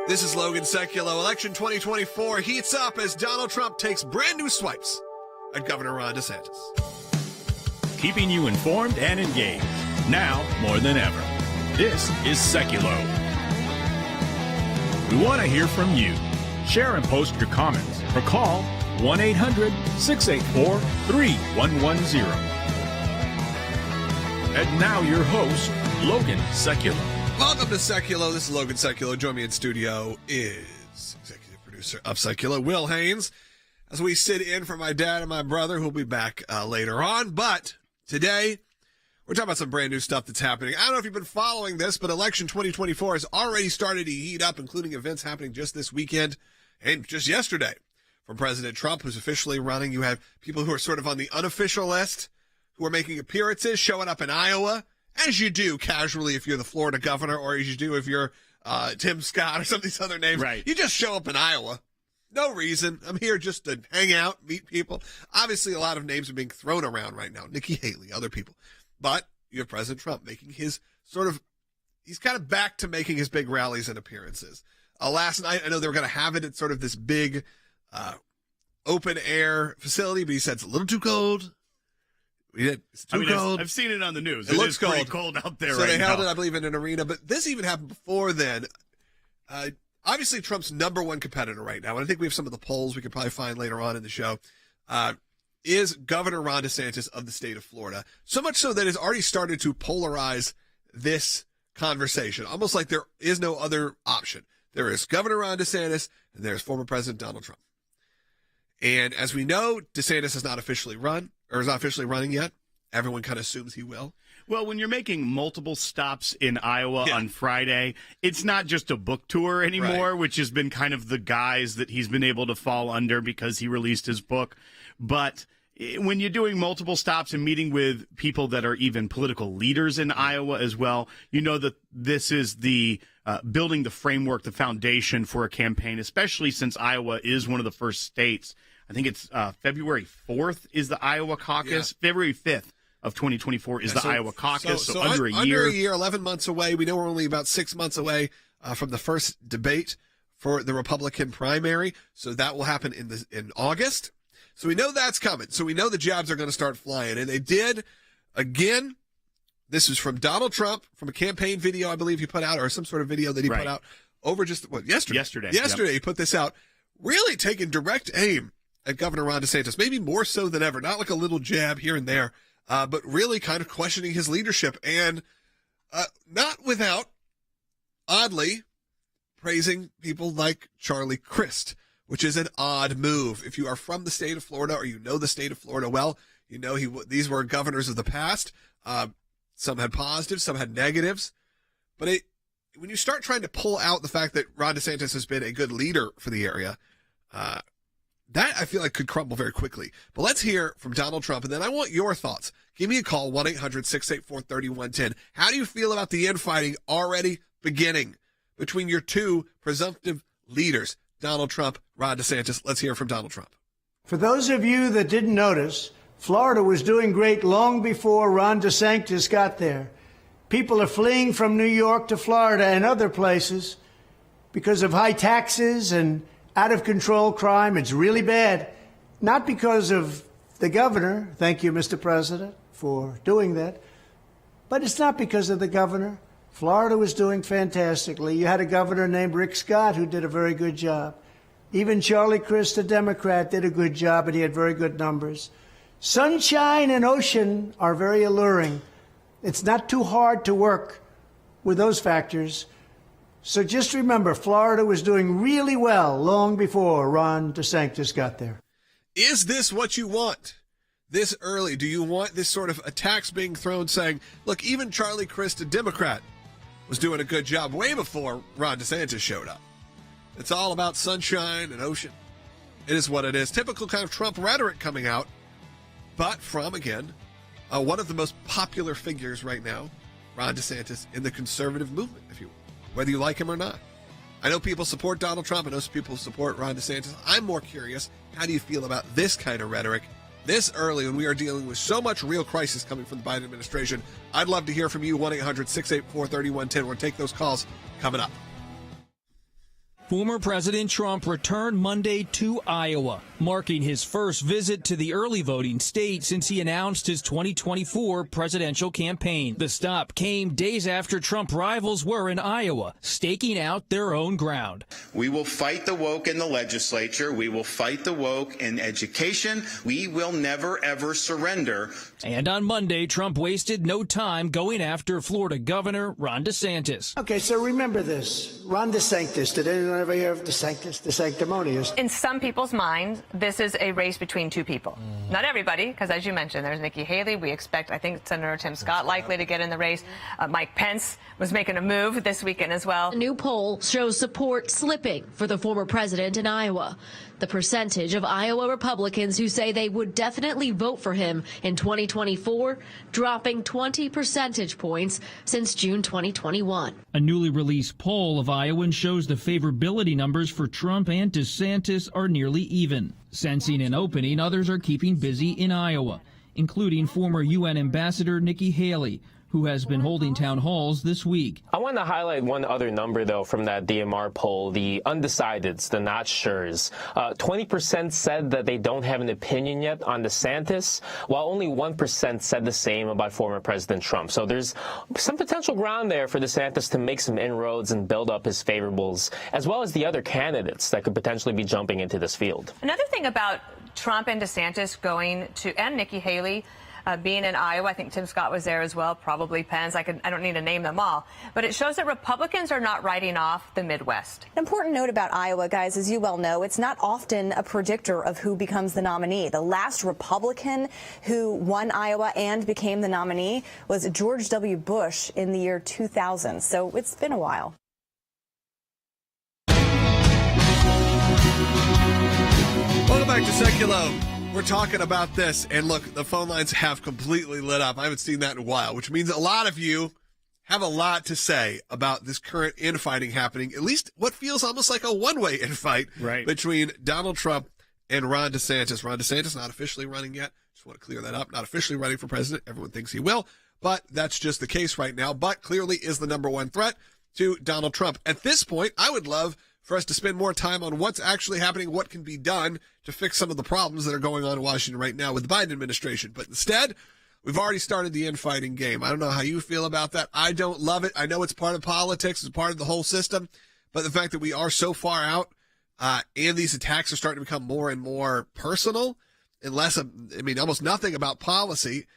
This is Logan Sekulow. Election 2024 heats up as Donald Trump takes brand new swipes at Governor Ron DeSantis. Keeping you informed and engaged, now more than ever. This is Sekulow. We want to hear from you. Share and post your comments or call 1-800-684-3110. And now your host, Logan Sekulow. Welcome to Sekulow. This is Logan Sekulow. Join me in studio is executive producer of Sekulow, Will Haynes, as we sit in for my dad and my brother, who'll be back later on. But today, we're talking about some brand new stuff that's happening. I don't know if you've been following this, but election 2024 has already started to heat up, including events happening just this weekend and just yesterday. From President Trump, who's officially running, you have people who are sort of on the unofficial list, who are making appearances, showing up in Iowa, as you do casually if you're the Florida governor, or as you do if you're Tim Scott or some of these other names. Right. You just show up in Iowa. No reason. I'm here just to hang out, meet people. Obviously, a lot of names are being thrown around right now. Nikki Haley, other people. But you have President Trump making his he's kind of back to making his big rallies and appearances. Last night, I know they were going to have it at sort of this big open air facility, but he said it's a little too cold. It's too cold. I've seen it on the news. It looks pretty cold out there so right now. So they held it, I believe, in an arena. But this even happened before then. Obviously, Trump's number one competitor right now, and I think we have some of the polls we could probably find later on in the show, is Governor Ron DeSantis of the state of Florida. So much so that it's already started to polarize this conversation, almost like there is no other option. There is Governor Ron DeSantis, and there's former President Donald Trump. And as we know, DeSantis has not officially run, or is not officially running yet. Everyone kind of assumes he will. Well, when you're making multiple stops in Iowa on Friday, it's not just a book tour anymore, Right. which has been kind of the guise that he's been able to fall under because he released his book. But when you're doing multiple stops and meeting with people that are even political leaders in Iowa as well, you know that this is the building the framework, the foundation for a campaign, especially since Iowa is one of the first states. I think it's February 4th is the Iowa caucus. Yeah. February 5th of 2024 is the Iowa caucus, so under a year. Under a year, 11 months away. We know we're only about 6 months away from the first debate for the Republican primary, so that will happen in August. So we know that's coming. So we know the jobs are going to start flying. And they did, again, this is from Donald Trump, from a campaign video I believe he put out, or some sort of video that he put out over just, yesterday. Yesterday he put this out, really taking direct aim at Governor Ron DeSantis, maybe more so than ever, not like a little jab here and there, but really kind of questioning his leadership, and not without, oddly, praising people like Charlie Crist, which is an odd move. If you are from the state of Florida, or you know the state of Florida well, you know these were governors of the past. Some had positives, some had negatives. But when you start trying to pull out the fact that Ron DeSantis has been a good leader for the area, that I feel like could crumble very quickly. But let's hear from Donald Trump, and then I want your thoughts. Give me a call, 1-800-684-3110. How do you feel about the infighting already beginning between your two presumptive leaders, Donald Trump, Ron DeSantis? Let's hear from Donald Trump. For those of you that didn't notice, Florida was doing great long before Ron DeSantis got there. People are fleeing from New York to Florida and other places because of high taxes and out-of-control crime. It's really bad. Not because of the governor. Thank you, Mr. President, for doing that. But it's not because of the governor. Florida was doing fantastically. You had a governor named Rick Scott who did a very good job. Even Charlie Crist, a Democrat, did a good job, and he had very good numbers. Sunshine and ocean are very alluring. It's not too hard to work with those factors. So just remember, Florida was doing really well long before Ron DeSantis got there. Is this what you want this early? Do you want this sort of attacks being thrown saying, look, even Charlie Crist, a Democrat, was doing a good job way before Ron DeSantis showed up? It's all about sunshine and ocean. It is what it is. Typical kind of Trump rhetoric coming out, but from, again, one of the most popular figures right now, Ron DeSantis, in the conservative movement, if you will, whether you like him or not. I know people support Donald Trump. I know some people support Ron DeSantis. I'm more curious, how do you feel about this kind of rhetoric this early when we are dealing with so much real crisis coming from the Biden administration? I'd love to hear from you, 1-800-684-3110. We'll take those calls coming up. Former President Trump returned Monday to Iowa, marking his first visit to the early voting state since he announced his 2024 presidential campaign. The stop came days after Trump rivals were in Iowa, staking out their own ground. We will fight the woke in the legislature. We will fight the woke in education. We will never, ever surrender. And on Monday, Trump wasted no time going after Florida Governor Ron Desantis. Okay, so remember this. Ron Desantis. Did anyone ever hear of Desantis? The sanctimonious. In some people's minds, this is a race between two people. Not everybody, because as you mentioned, there's Nikki Haley. We expect, I think, Senator Tim Scott likely to get in the race. Mike Pence was making a move this weekend as well. A new poll shows support slipping for the former president in Iowa. The percentage of Iowa Republicans who say they would definitely vote for him in 2024 dropping 20 percentage points since June 2021. A newly released poll of Iowans shows the favorability numbers for Trump and DeSantis are nearly even. Sensing an opening, others are keeping busy in Iowa, including former UN Ambassador Nikki Haley, who has been holding town halls this week. I want to highlight one other number, though, from that DMR poll, the undecideds, the not sures. 20% said that they don't have an opinion yet on DeSantis, while only 1% said the same about former President Trump. So there's some potential ground there for DeSantis to make some inroads and build up his favorables, as well as the other candidates that could potentially be jumping into this field. Another thing about Trump and DeSantis going to, and Nikki Haley, being in Iowa, I think Tim Scott was there as well, probably Pence. I don't need to name them all. But it shows that Republicans are not writing off the Midwest. An important note about Iowa, guys, as you well know, it's not often a predictor of who becomes the nominee. The last Republican who won Iowa and became the nominee was George W. Bush in the year 2000. So it's been a while. Welcome back to Sekulow. We're talking about this, and look, the phone lines have completely lit up. I haven't seen that in a while, which means a lot of you have a lot to say about this current infighting happening, at least what feels almost like a one-way infight between Donald Trump and Ron DeSantis. Ron DeSantis not officially running yet. Just want to clear that up. Not officially running for president. Everyone thinks he will, but that's just the case right now. But clearly is the number one threat to Donald Trump. At this point, I would love for us to spend more time on what's actually happening, what can be done to fix some of the problems that are going on in Washington right now with the Biden administration. But instead, we've already started the infighting game. I don't know how you feel about that. I don't love it. I know it's part of politics. It's part of the whole system. But the fact that we are so far out and these attacks are starting to become more and more personal and less, almost nothing about policy,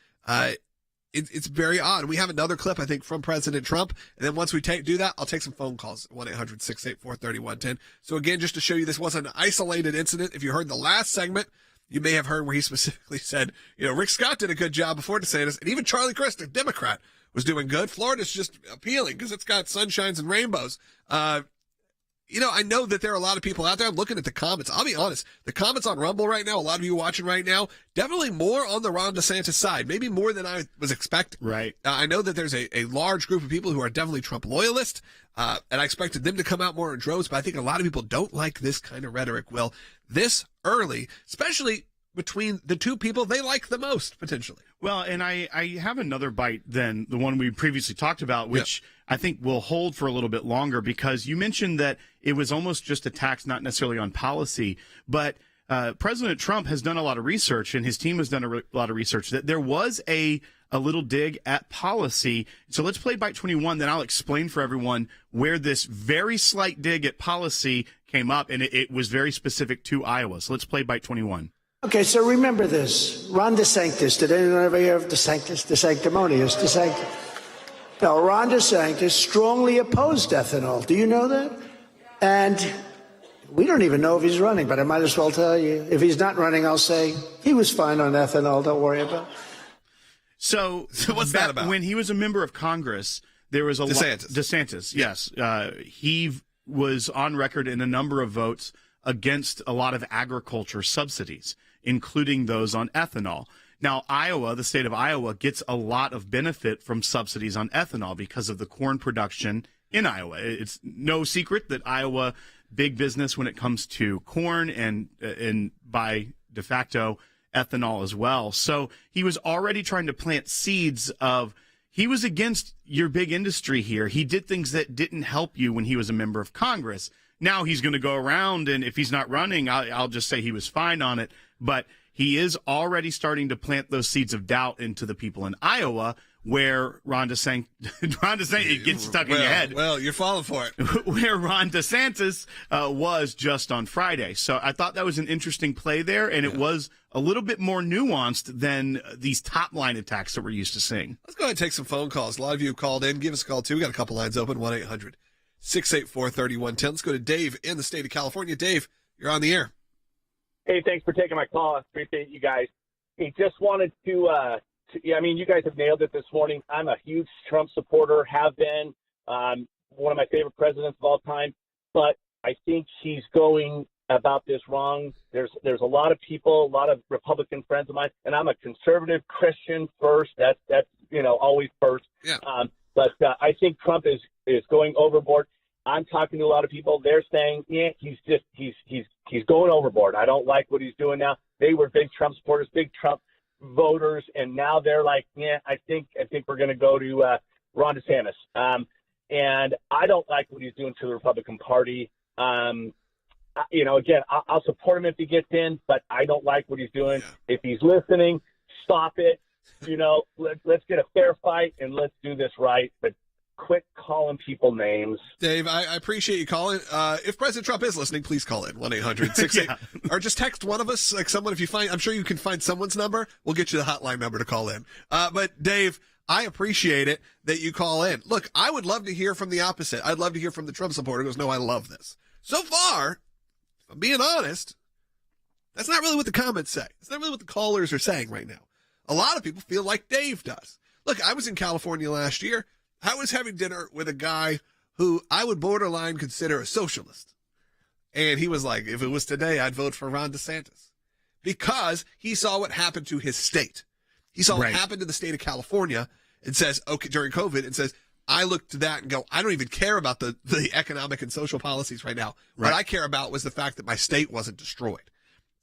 it's very odd. We have another clip, I think, from President Trump. And then once we do that, I'll take some phone calls, 1-800-684-3110. So again, just to show you this wasn't an isolated incident. If you heard the last segment, you may have heard where he specifically said, Rick Scott did a good job before DeSantis. And even Charlie Crist, a Democrat, was doing good. Florida's just appealing because it's got sunshines and rainbows. I know that there are a lot of people out there. I'm looking at the comments. I'll be honest. The comments on Rumble right now, a lot of you watching right now, definitely more on the Ron DeSantis side, maybe more than I was expecting. Right. I know that there's a large group of people who are definitely Trump loyalists, and I expected them to come out more in droves, but I think a lot of people don't like this kind of rhetoric, Will, this early, especially between the two people they like the most, potentially. Well, and I have another bite than the one we previously talked about, which I think will hold for a little bit longer, because you mentioned that it was almost just attacks, not necessarily on policy, but President Trump has done a lot of research, and his team has done a lot of research, that there was a little dig at policy. So let's play bite 21, then I'll explain for everyone where this very slight dig at policy came up, and it was very specific to Iowa. So let's play bite 21. Okay, so remember this. Ron DeSantis. Did anyone ever hear of DeSantis? The sanctimonious DeSantis. No, Ron DeSantis strongly opposed ethanol. Do you know that? And we don't even know if he's running, but I might as well tell you. If he's not running, I'll say he was fine on ethanol. Don't worry about it. So what's that about? When he was a member of Congress, there was a DeSantis. DeSantis, yes. He was on record in a number of votes against a lot of agriculture subsidies, including those on ethanol. Now, Iowa, the state of Iowa, gets a lot of benefit from subsidies on ethanol because of the corn production in Iowa. It's no secret that Iowa, big business when it comes to corn and by de facto ethanol as well. So he was already trying to plant seeds of, he was against your big industry here. He did things that didn't help you when he was a member of Congress. Now he's going to go around, and if he's not running, I'll just say he was fine on it. But he is already starting to plant those seeds of doubt into the people in Iowa, where Ron DeSantis, it gets stuck in your head. Well, you're falling for it. Where Ron DeSantis was just on Friday. So I thought that was an interesting play there, and it was a little bit more nuanced than these top-line attacks that we're used to seeing. Let's go ahead and take some phone calls. A lot of you have called in. Give us a call, too. We got a couple lines open, 1-800-684-3110. Let's go to Dave in the state of California. Dave, you're on the air. Hey, thanks for taking my call. I appreciate you guys. Hey, just wanted to you guys have nailed it this morning. I'm a huge Trump supporter, have been, one of my favorite presidents of all time, but I think he's going about this wrong. There's a lot of people, a lot of Republican friends of mine, and I'm a conservative Christian first. That's always first. Yeah. But I think Trump is going overboard. I'm talking to a lot of people. They're saying, yeah, he's going overboard. I don't like what he's doing now. They were big Trump supporters, big Trump voters, and now they're like, yeah, I think we're going to go to Ron DeSantis. And I don't like what he's doing to the Republican Party. Again, I'll support him if he gets in, but I don't like what he's doing. Yeah. If he's listening, stop it. Let's get a fair fight and let's do this right. But quit calling people names. Dave, I appreciate you calling. If President Trump is listening, please call in 1-800-68 or just text one of us, like someone. If you find, I'm sure you can find someone's number. We'll get you the hotline number to call in. But Dave, I appreciate it that you call in. Look, I would love to hear from the opposite. I'd love to hear from the Trump supporter who goes, no, I love this. So far, if I'm being honest, that's not really what the comments say. It's not really what the callers are saying right now. A lot of people feel like Dave does. Look, I was in California last year. I was having dinner with a guy who I would borderline consider a socialist. And he was like, if it was today, I'd vote for Ron DeSantis. Because he saw what happened to his state. He saw what happened to the state of California and says, okay, during COVID, and says, I look to that and go, I don't even care about the economic and social policies right now. Right. What I care about was the fact that my state wasn't destroyed.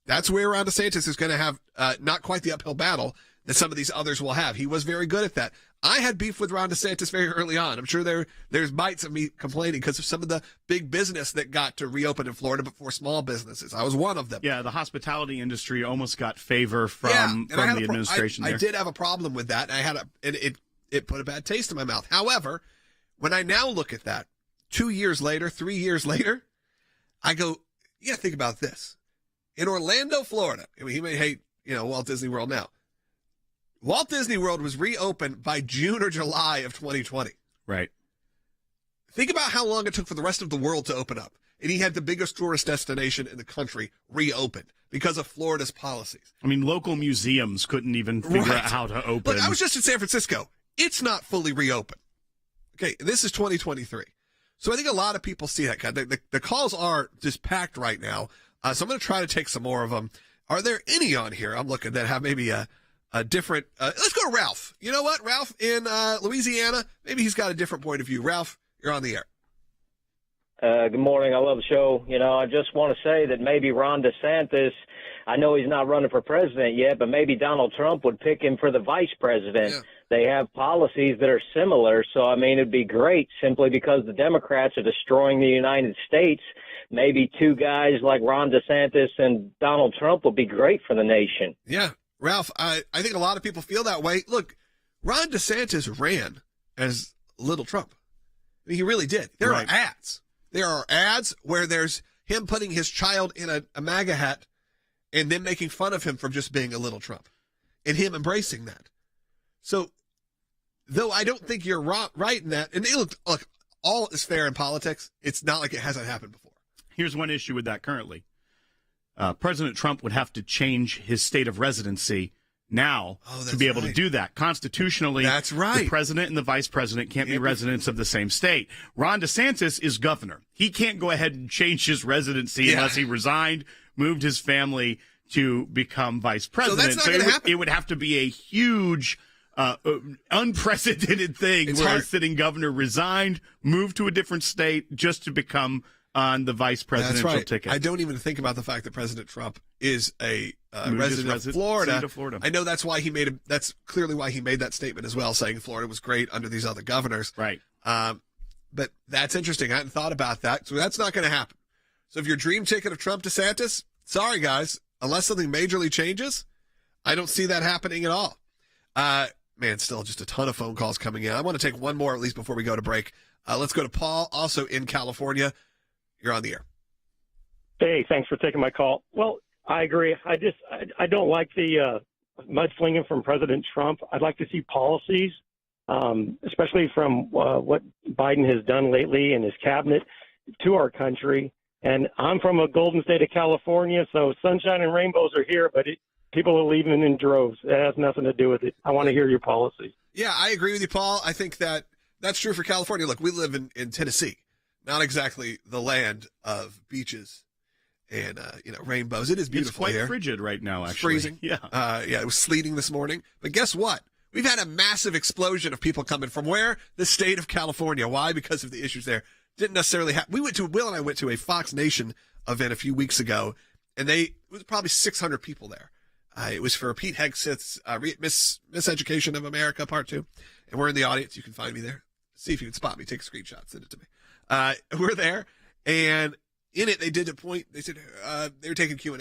That's where Ron DeSantis is going to have not quite the uphill battle that some of these others will have. He was very good at that. I had beef with Ron DeSantis very early on. I'm sure there's bites of me complaining because of some of the big business that got to reopen in Florida before small businesses. I was one of them. Yeah, the hospitality industry almost got favor from the administration there. I did have a problem with that. It put a bad taste in my mouth. However, when I now look at that, 2 years later, 3 years later, I go, you got to think about this. In Orlando, Florida, I mean, he may hate, Walt Disney World now. Walt Disney World was reopened by June or July of 2020. Right. Think about how long it took for the rest of the world to open up. And he had the biggest tourist destination in the country reopened because of Florida's policies. I mean, local museums couldn't even figure out how to open. Look, I was just in San Francisco. It's not fully reopened. Okay, this is 2023. So I think a lot of people see that. The calls are just packed right now. So I'm going to try to take some more of them. Are there any on here I'm looking that have maybe a different let's go to Ralph. You know what? Ralph in Louisiana, maybe he's got a different point of view. Ralph, you're on the air. Good morning. I love the show. I just want to say that maybe Ron DeSantis, I know he's not running for president yet, but maybe Donald Trump would pick him for the vice president. Yeah. They have policies that are similar. So, it'd be great simply because the Democrats are destroying the United States. Maybe two guys like Ron DeSantis and Donald Trump would be great for the nation. Yeah. Ralph, I think a lot of people feel that way. Look, Ron DeSantis ran as Little Trump. He really did. There are ads. There are ads where there's him putting his child in a MAGA hat and then making fun of him for just being a Little Trump and him embracing that. So, though I don't think you're right in that, and look, all is fair in politics. It's not like it hasn't happened before. Here's one issue with that currently. President Trump would have to change his state of residency now to be able to do that. Constitutionally, that's right. The president and the vice president can't be residents of the same state. Ron DeSantis is governor. He can't go ahead and change his residency unless he resigned, moved his family to become vice president. So that's not going to happen. It would have to be a huge, unprecedented thing where a sitting governor resigned, moved to a different state just to become on the vice presidential ticket. I don't even think about the fact that President Trump is a resident of Florida. I know that's why that's clearly why he made that statement as well, saying Florida was great under these other governors. Right. But that's interesting. I hadn't thought about that. So that's not going to happen. So if your dream ticket of Trump DeSantis, sorry guys, unless something majorly changes, I don't see that happening at all. Man, still just a ton of phone calls coming in. I want to take one more at least before we go to break. Let's go to Paul, also in California. You're on the air. Hey, thanks for taking my call. Well, I agree. I don't like the mudslinging from President Trump. I'd like to see policies, especially from what Biden has done lately in his cabinet to our country. And I'm from a golden state of California, so sunshine and rainbows are here, but people are leaving in droves. It has nothing to do with it. I want to hear your policies. Yeah, I agree with you, Paul. I think that's true for California. Look, we live in Tennessee, not exactly the land of beaches and rainbows. It is beautiful. It's quite here. Frigid right now, actually. It's freezing. Yeah. It was sleeting this morning. But guess what? We've had a massive explosion of people coming from where? The state of California. Why? Because of the issues there. Didn't necessarily have. Will and I went to a Fox Nation event a few weeks ago, and it was probably 600 people there. It was for Pete Hegseth's Miseducation of America Part 2. And we're in the audience. You can find me there. See if you can spot me. Take a screenshot. Send it to me. We're there. And in it, they did a point. They said they were taking Q&A.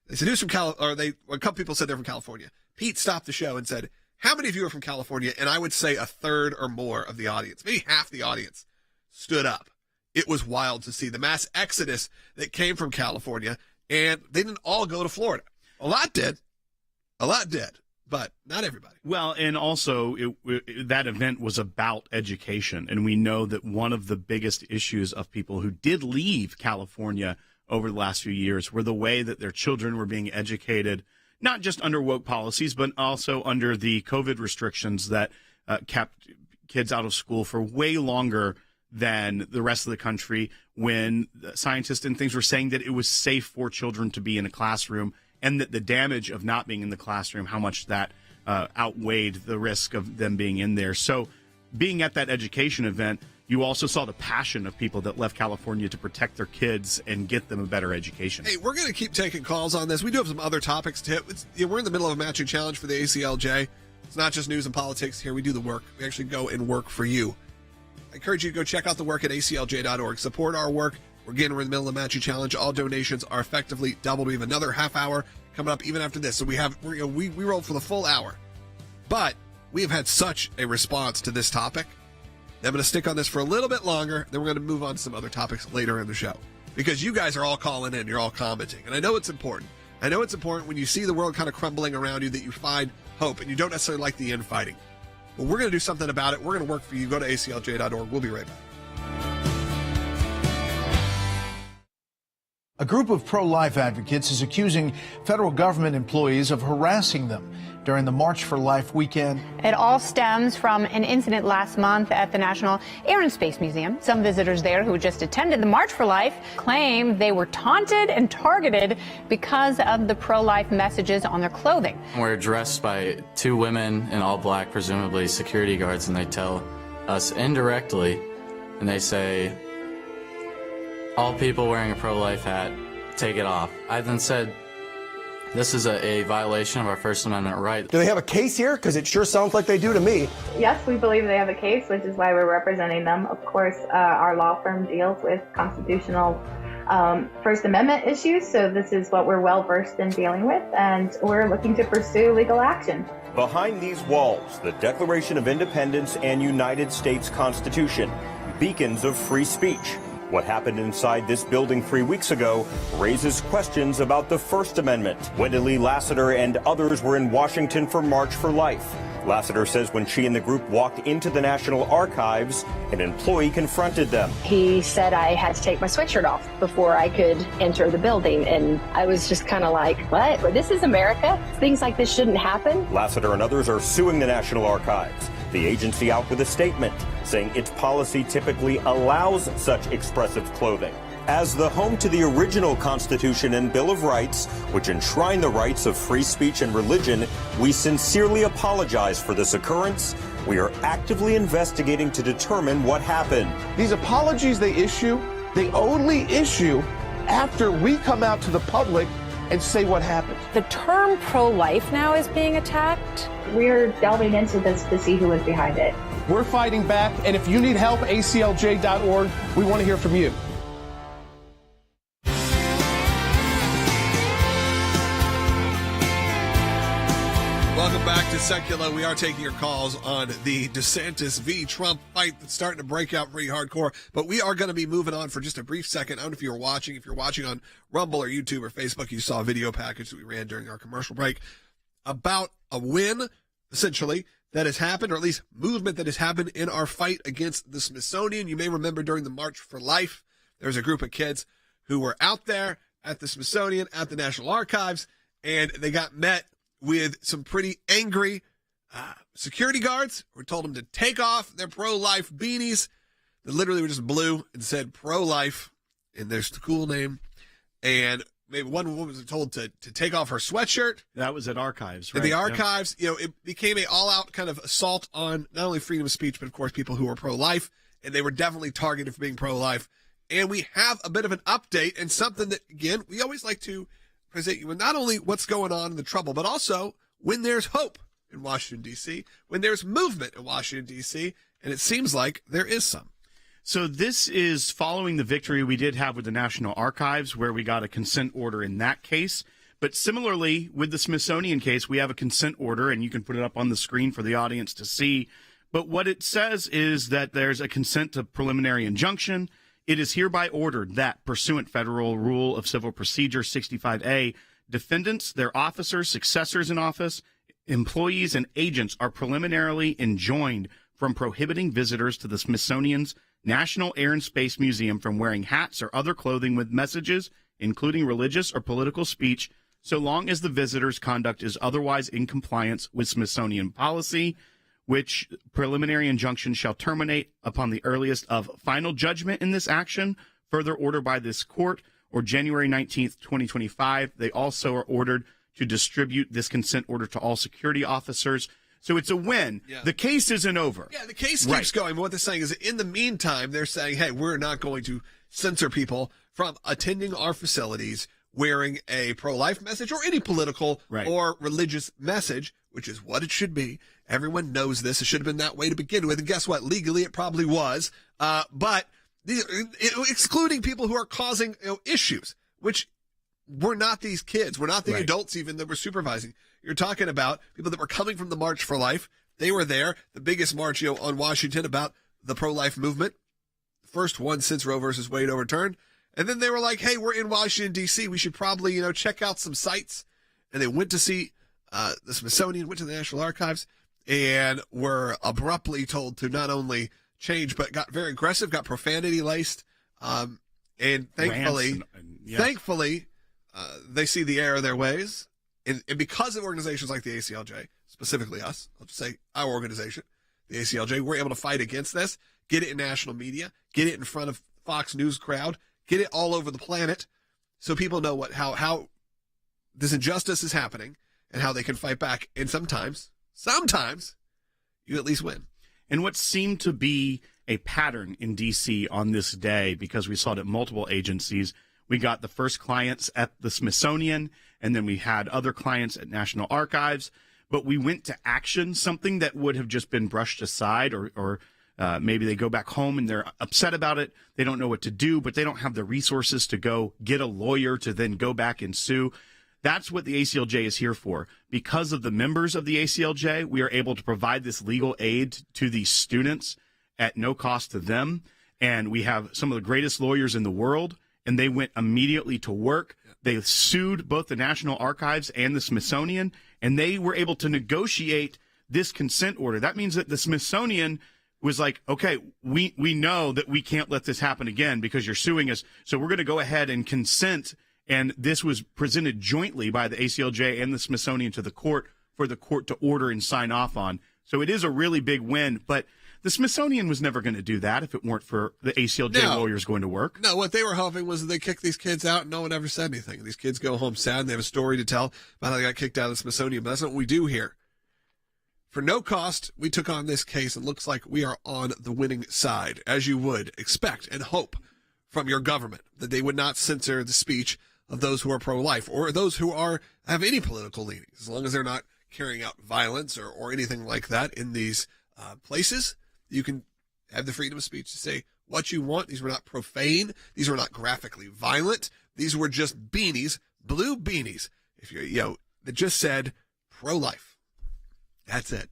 They said, who's from a couple people said they're from California. Pete stopped the show and said, how many of you are from California? And I would say a third or more of the audience, maybe half the audience, stood up. It was wild to see the mass exodus that came from California. And they didn't all go to Florida. A lot did, but not everybody. Well, and also that event was about education. And we know that one of the biggest issues of people who did leave California over the last few years were the way that their children were being educated, not just under woke policies, but also under the COVID restrictions that kept kids out of school for way longer than the rest of the country, when scientists and things were saying that it was safe for children to be in a classroom, and that the damage of not being in the classroom, how much that outweighed the risk of them being in there. So being at that education event, you also saw the passion of people that left California to protect their kids and get them a better education. Hey, we're going to keep taking calls on this. We do have some other topics to hit. We're in the middle of a matching challenge for the ACLJ. It's not just news and politics here. We do the work. We actually go and work for you. I encourage you to go check out the work at aclj.org. Support our work. We're in the middle of the matching challenge. All donations are effectively doubled. We have another half hour coming up even after this. So we rolled for the full hour. But we have had such a response to this topic. I'm going to stick on this for a little bit longer. Then we're going to move on to some other topics later in the show. Because you guys are all calling in. You're all commenting. And I know it's important. I know it's important when you see the world kind of crumbling around you that you find hope. And you don't necessarily like the infighting. But we're going to do something about it. We're going to work for you. Go to aclj.org. We'll be right back. A group of pro-life advocates is accusing federal government employees of harassing them during the March for Life weekend. It all stems from an incident last month at the National Air and Space Museum. Some visitors there who just attended the March for Life claim they were taunted and targeted because of the pro-life messages on their clothing. We're addressed by two women in all black, presumably security guards, and they tell us indirectly, and they say, all people wearing a pro-life hat, take it off. I then said, this is a violation of our First Amendment right. Do they have a case here? Because it sure sounds like they do to me. Yes, we believe they have a case, which is why we're representing them. Of course, our law firm deals with constitutional First Amendment issues, so this is what we're well-versed in dealing with, and we're looking to pursue legal action. Behind these walls, the Declaration of Independence and United States Constitution, beacons of free speech. What happened inside this building 3 weeks ago raises questions about the First Amendment. Wendy Lee Lassiter and others were in Washington for March for Life. Lassiter says when she and the group walked into the National Archives, an employee confronted them. He said I had to take my sweatshirt off before I could enter the building, and I was just kind of like, what? This is America? Things like this shouldn't happen? Lassiter and others are suing the National Archives. The agency out with a statement saying its policy typically allows such expressive clothing. As the home to the original Constitution and Bill of Rights, which enshrine the rights of free speech and religion, we sincerely apologize for this occurrence. We are actively investigating to determine what happened. These apologies they only issue after we come out to the public and say what happened. The term pro-life now is being attacked. We're delving into this to see who is behind it. We're fighting back, and if you need help, aclj.org, we want to hear from you. Sekulow. We are taking your calls on the DeSantis v. Trump fight that's starting to break out pretty hardcore. But we are going to be moving on for just a brief second. I don't know if you were watching. If you're watching on Rumble or YouTube or Facebook, you saw a video package that we ran during our commercial break about a win, essentially, that has happened, or at least movement that has happened in our fight against the Smithsonian. You may remember during the March for Life, there was a group of kids who were out there at the Smithsonian, at the National Archives, and they got met with some pretty angry security guards who told them to take off their pro-life beanies. They literally were just blue and said pro-life in their cool name. And maybe one woman was told to take off her sweatshirt. That was at Archives, right? At the Archives, it became an all-out kind of assault on not only freedom of speech, but, of course, people who were pro-life. And they were definitely targeted for being pro-life. And we have a bit of an update and something that, again, we always like to present you with not only what's going on in the trouble, but also when there's hope in Washington, D.C., when there's movement in Washington, D.C., and it seems like there is some. So this is following the victory we did have with the National Archives, where we got a consent order in that case. But similarly, with the Smithsonian case, we have a consent order, and you can put it up on the screen for the audience to see. But what it says is that there's a consent to preliminary injunction. It is hereby ordered that, pursuant Federal Rule of Civil Procedure 65A, defendants, their officers, successors in office, employees, and agents are preliminarily enjoined from prohibiting visitors to the Smithsonian's National Air and Space Museum from wearing hats or other clothing with messages, including religious or political speech, so long as the visitor's conduct is otherwise in compliance with Smithsonian policy, which preliminary injunction shall terminate upon the earliest of final judgment in this action, further order by this court, or January 19th, 2025. They also are ordered to distribute this consent order to all security officers. So it's a win. Yeah. The case isn't over. Yeah, the case keeps going. But what they're saying is, in the meantime, they're saying, hey, we're not going to censor people from attending our facilities wearing a pro-life message or any political or religious message, which is what it should be. Everyone knows this. It should have been that way to begin with. And guess what? Legally, it probably was. But excluding people who are causing issues, which were not these kids. We're not the adults even that we're supervising. You're talking about people that were coming from the March for Life. They were there. The biggest march on Washington about the pro-life movement. First one since Roe versus Wade overturned. And then they were like, hey, we're in Washington, D.C. We should probably, check out some sites. And they went to see the Smithsonian, went to the National Archives, and were abruptly told to not only change, but got very aggressive, got profanity laced. And thankfully, they see the error of their ways. And because of organizations like the ACLJ, specifically us, I'll just say our organization, the ACLJ, we're able to fight against this, get it in national media, get it in front of Fox News crowd, get it all over the planet, so people know how this injustice is happening and how they can fight back. And sometimes you at least win. And what seemed to be a pattern in D.C. on this day, because we saw it at multiple agencies, we got the first clients at the Smithsonian, and then we had other clients at National Archives, but we went to action, something that would have just been brushed aside, or maybe they go back home and they're upset about it. They don't know what to do, but they don't have the resources to go get a lawyer to then go back and sue. That's what the ACLJ is here for. Because of the members of the ACLJ, we are able to provide this legal aid to these students at no cost to them. And we have some of the greatest lawyers in the world, and they went immediately to work. They sued both the National Archives and the Smithsonian, and they were able to negotiate this consent order. That means that the Smithsonian was like, okay, we know that we can't let this happen again because you're suing us, so we're going to go ahead and consent. And this was presented jointly by the ACLJ and the Smithsonian to the court for the court to order and sign off on. So it is a really big win, but the Smithsonian was never going to do that if it weren't for the ACLJ lawyers going to work. No, what they were hoping was that they kick these kids out and no one ever said anything. These kids go home sad and they have a story to tell about how they got kicked out of the Smithsonian, but that's not what we do here. For no cost, we took on this case, and looks like we are on the winning side, as you would expect and hope from your government, that they would not censor the speech of those who are pro-life or those who have any political leanings, as long as they're not carrying out violence or anything like that in these places. You can have the freedom of speech to say what you want. These were not profane. These were not graphically violent. These were just beanies, blue beanies, if you're, that just said pro-life. That's it.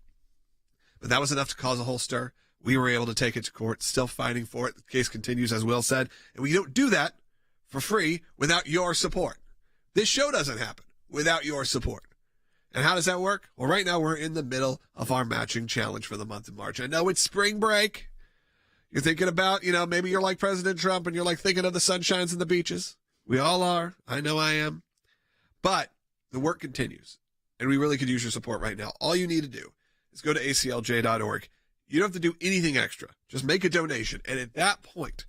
But that was enough to cause a whole stir. We were able to take it to court, still fighting for it. The case continues, as Will said. And we don't do that for free without your support. This show doesn't happen without your support. And how does that work? Well, right now we're in the middle of our matching challenge for the month of March. I know it's spring break. You're thinking about, maybe you're like President Trump and you're like thinking of the sunshines and the beaches. We all are. I know I am. But the work continues. And we really could use your support right now. All you need to do is go to aclj.org. You don't have to do anything extra. Just make a donation. And at that point,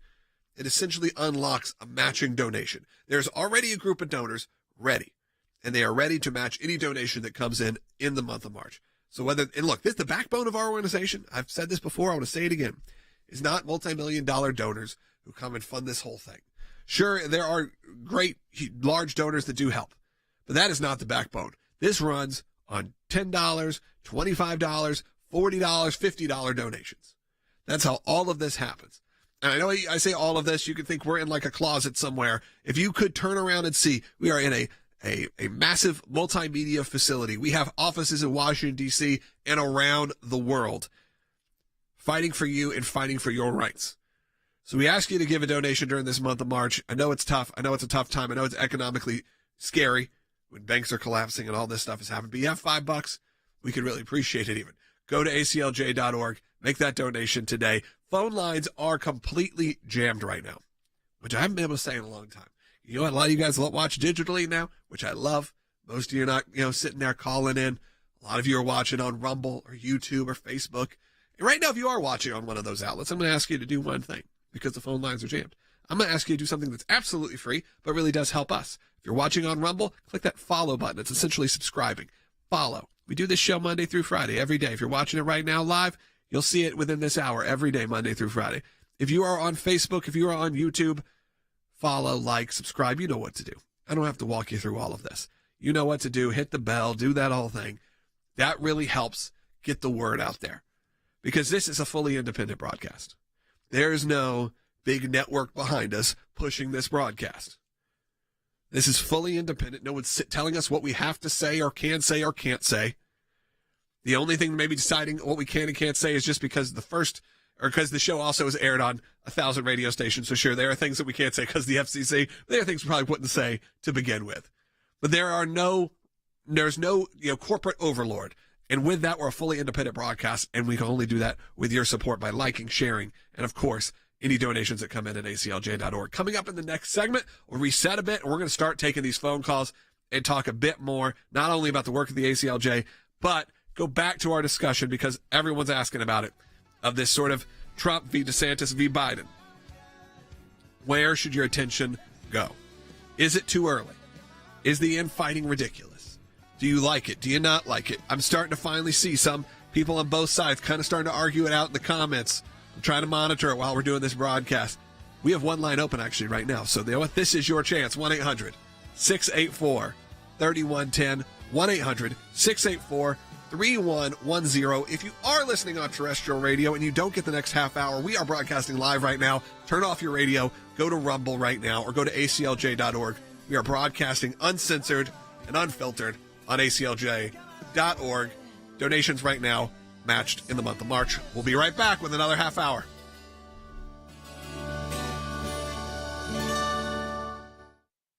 it essentially unlocks a matching donation. There's already a group of donors ready, and they are ready to match any donation that comes in the month of March. So and look, this is the backbone of our organization. I've said this before. I want to say it again. It's not multi-million-dollar donors who come and fund this whole thing. Sure, there are great, large donors that do help, but that is not the backbone. This runs on $10, $25, $40, $50 donations. That's how all of this happens. And I know I say all of this, you could think we're in like a closet somewhere. If you could turn around and see, we are in a massive multimedia facility. We have offices in Washington, D.C. and around the world fighting for you and fighting for your rights. So we ask you to give a donation during this month of March. I know it's tough. I know it's a tough time. I know it's economically scary when banks are collapsing and all this stuff is happening. But you have $5, we could really appreciate it even. Go to aclj.org. Make that donation today. Phone lines are completely jammed right now, which I haven't been able to say in a long time. You know what? A lot of you guys watch digitally now, which I love. Most of you are not, sitting there calling in. A lot of you are watching on Rumble or YouTube or Facebook. And right now, if you are watching on one of those outlets, I'm going to ask you to do one thing because the phone lines are jammed. I'm going to ask you to do something that's absolutely free, but really does help us. If you're watching on Rumble, click that follow button. It's essentially subscribing. Follow. We do this show Monday through Friday every day. If you're watching it right now live, you'll see it within this hour every day, Monday through Friday. If you are on Facebook, if you are on YouTube, follow, like, subscribe. You know what to do. I don't have to walk you through all of this. You know what to do. Hit the bell. Do that whole thing. That really helps get the word out there because this is a fully independent broadcast. There's no big network behind us pushing this broadcast. This is fully independent. No one's telling us what we have to say or can't say. The only thing maybe deciding what we can and can't say is just because because the show also is aired on 1,000 radio stations. So sure, there are things that we can't say because the FCC, there are things we probably wouldn't say to begin with. But there's no corporate overlord. And with that, we're a fully independent broadcast, and we can only do that with your support by liking, sharing, and of course, any donations that come in at aclj.org. Coming up in the next segment, we'll reset a bit, and we're going to start taking these phone calls and talk a bit more, not only about the work of the ACLJ, but go back to our discussion because everyone's asking about it, of this sort of Trump v. DeSantis v. Biden. Where should your attention go? Is it too early? Is the infighting ridiculous? Do you like it? Do you not like it? I'm starting to finally see some people on both sides kind of starting to argue it out in the comments. I'm trying to monitor it while we're doing this broadcast. We have one line open actually right now. So you know what? This is your chance. 1-800-684-3110. 1-800-684-3110. If you are listening on terrestrial radio and you don't get the next half hour, we are broadcasting live right now. Turn off your radio. Go to Rumble right now or go to aclj.org. We are broadcasting uncensored and unfiltered on aclj.org. Donations right now matched in the month of March. We'll be right back with another half hour.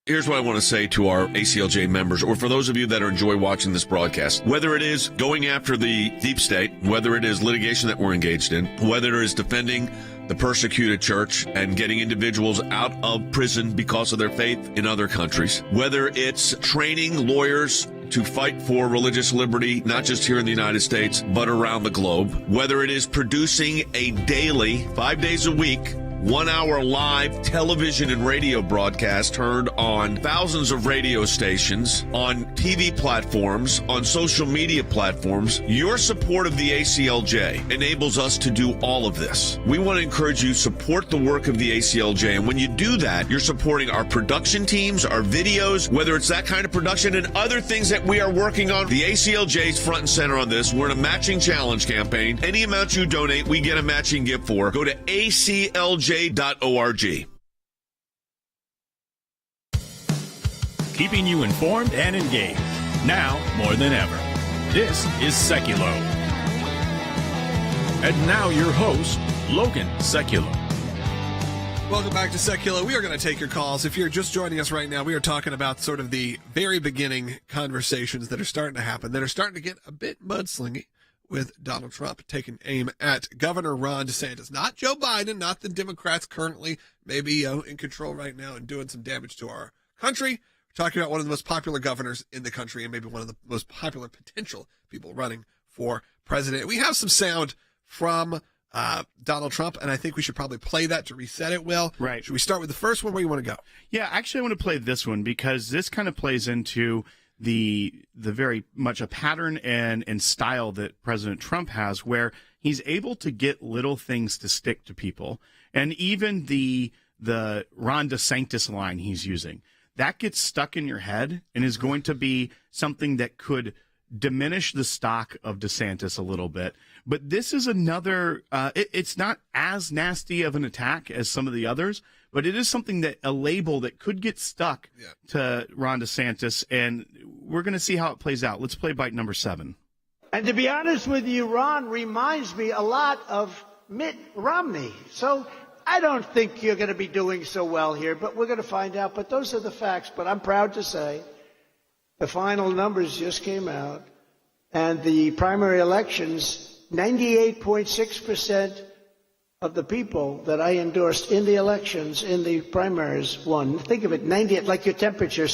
Here's what I want to say to our ACLJ members, or for those of you that enjoy watching this broadcast. Whether it is going after the deep state, whether it is litigation that we're engaged in, whether it is defending the persecuted church and getting individuals out of prison because of their faith in other countries, whether it's training lawyers to fight for religious liberty, not just here in the United States, but around the globe, whether it is producing a daily, 5 days a week, 1 hour live television and radio broadcast heard on thousands of radio stations, on TV platforms, on social media platforms. Your support of the ACLJ enables us to do all of this. We want to encourage you to support the work of the ACLJ. And when you do that, you're supporting our production teams, our videos, whether it's that kind of production and other things that we are working on. The ACLJ is front and center on this. We're in a matching challenge campaign. Any amount you donate, we get a matching gift for. Go to aclj.org. Keeping you informed and engaged, now more than ever. This is Sekulow. And now your host, Logan Sekulow. Welcome back to Sekulow. We are going to take your calls. If you're just joining us right now, we are talking about sort of the very beginning conversations that are starting to happen, that are starting to get a bit mudslingy with Donald Trump taking aim at Governor Ron DeSantis. Not Joe Biden, not the Democrats currently maybe in control right now and doing some damage to our country. We're talking about one of the most popular governors in the country and maybe one of the most popular potential people running for president. We have some sound from Donald Trump, and I think we should probably play that to reset it, Will. Right. Should we start with the first one? Where you want to go? Yeah, actually, I want to play this one because this kind of plays into the very much a pattern and style that President Trump has, where he's able to get little things to stick to people. And even the Ron DeSantis line he's using, that gets stuck in your head and is going to be something that could diminish the stock of DeSantis a little bit. But this is another, it's not as nasty of an attack as some of the others, but it is something that a label that could get stuck to Ron DeSantis, and we're going to see how it plays out. Let's play bite number 7. And to be honest with you, Ron reminds me a lot of Mitt Romney. So I don't think you're going to be doing so well here, but we're going to find out. But those are the facts. But I'm proud to say the final numbers just came out, and the primary elections, 98.6% of the people that I endorsed in the elections, in the primaries, won. Think of it, 98, like your temperature.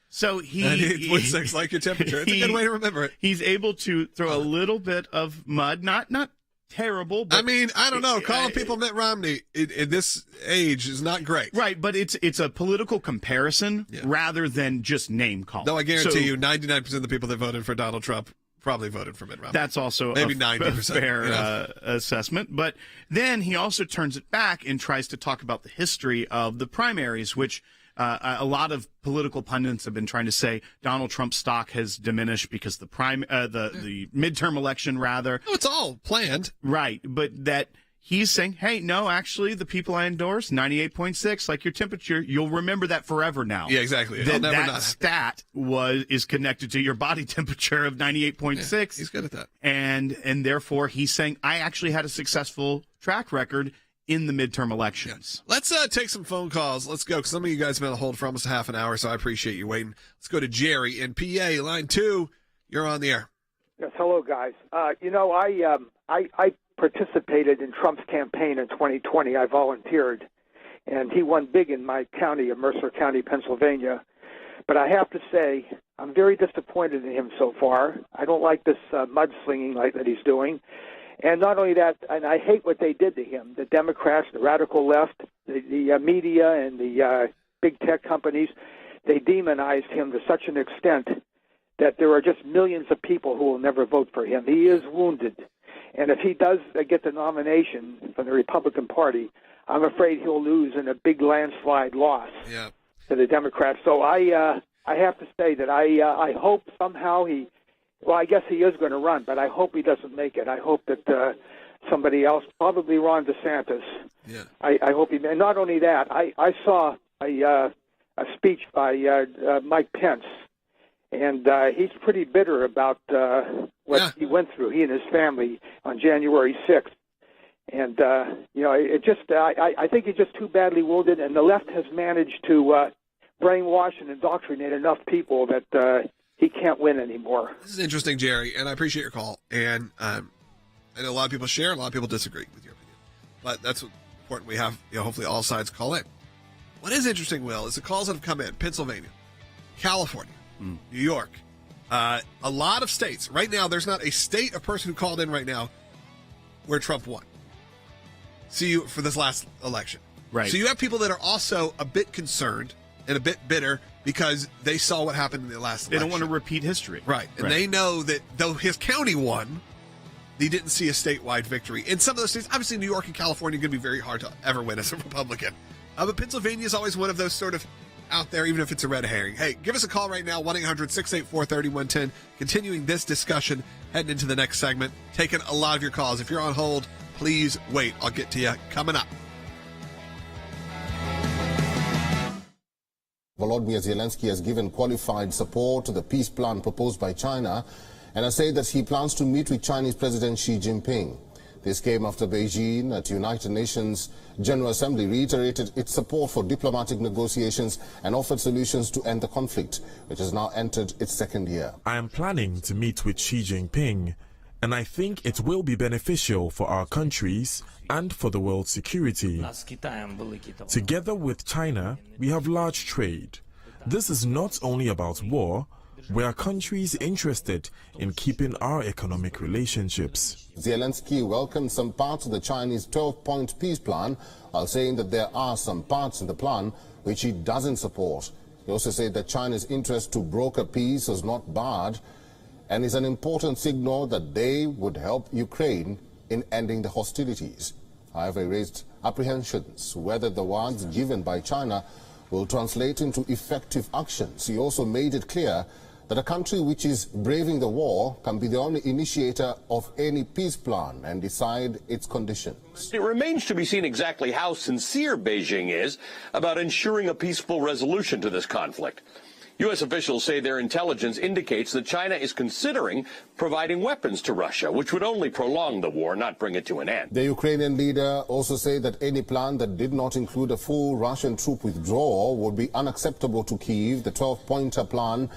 So he 98.6, like your temperature. It's a good way to remember it. He's able to throw a little bit of mud, not terrible. But I mean, I don't know. Calling people Mitt Romney in this age is not great. Right, but it's a political comparison rather than just name calling. No, I guarantee you 99% of the people that voted for Donald Trump probably voted for Mitt Romney. That's also maybe 90% fair assessment. But then he also turns it back and tries to talk about the history of the primaries, which a lot of political pundits have been trying to say Donald Trump's stock has diminished because the midterm election, rather. No, it's all planned. Right, but that he's saying, hey, no, actually, the people I endorse, 98.6, like your temperature, you'll remember that forever now. Yeah, exactly. That stat is connected to your body temperature of 98.6. Yeah, he's good at that. And therefore, he's saying, I actually had a successful track record in the midterm elections. Yeah. Let's take some phone calls. Let's go, because some of you guys have been on hold for almost a half an hour, so I appreciate you waiting. Let's go to Jerry in PA, line 2. You're on the air. Yes, hello, guys. I participated in Trump's campaign in 2020. I volunteered, and he won big in my county of Mercer County, Pennsylvania. But I have to say, I'm very disappointed in him so far. I don't like this mudslinging that he's doing. And not only that, and I hate what they did to him, the Democrats, the radical left, the media, and the big tech companies, they demonized him to such an extent that there are just millions of people who will never vote for him. He is wounded. And if he does get the nomination from the Republican Party, I'm afraid he'll lose in a big landslide loss to the Democrats. So I have to say that I hope somehow I guess he is going to run, but I hope he doesn't make it. I hope that somebody else, probably Ron DeSantis. Yeah. I hope he. And not only that, I saw a speech by Mike Pence, and he's pretty bitter about what he went through, he and his family, on January 6th. And I think he's just too badly wounded, and the left has managed to brainwash and indoctrinate enough people that he can't win anymore. This is interesting, Jerry, and I appreciate your call. And I know a lot of people share, a lot of people disagree with your opinion. But that's important. We have, hopefully all sides call in. What is interesting, Will, is the calls that have come in. Pennsylvania, California, New York, a lot of states. Right now, there's not a state or person who called in right now where Trump won. For this last election. Right. So you have people that are also a bit concerned and a bit bitter because they saw what happened in the last election. They don't want to repeat history. Right. And they know that though his county won, they didn't see a statewide victory. In some of those states, obviously New York and California are going to be very hard to ever win as a Republican. But Pennsylvania is always one of those sort of out there, even if it's a red herring. Hey, give us a call right now, 1-800-684-3110. Continuing this discussion, heading into the next segment, taking a lot of your calls. If you're on hold, please wait. I'll get to you coming up. Volodymyr Zelensky has given qualified support to the peace plan proposed by China and has said that he plans to meet with Chinese President Xi Jinping. This came after Beijing at United Nations General Assembly reiterated its support for diplomatic negotiations and offered solutions to end the conflict, which has now entered its second year. I am planning to meet with Xi Jinping, and I think it will be beneficial for our countries and for the world's security. Together with China, we have large trade. This is not only about war. We are countries interested in keeping our economic relationships. Zelensky welcomed some parts of the Chinese 12-point peace plan, while saying that there are some parts in the plan which he doesn't support. He also said that China's interest to broker peace was not barred and is an important signal that they would help Ukraine in ending the hostilities. However, he raised apprehensions whether the words given by China will translate into effective actions. He also made it clear that a country which is braving the war can be the only initiator of any peace plan and decide its conditions. It remains to be seen exactly how sincere Beijing is about ensuring a peaceful resolution to this conflict. U.S. officials say their intelligence indicates that China is considering providing weapons to Russia, which would only prolong the war, not bring it to an end. The Ukrainian leader also said that any plan that did not include a full Russian troop withdrawal would be unacceptable to Kyiv. The 12-pointer plan,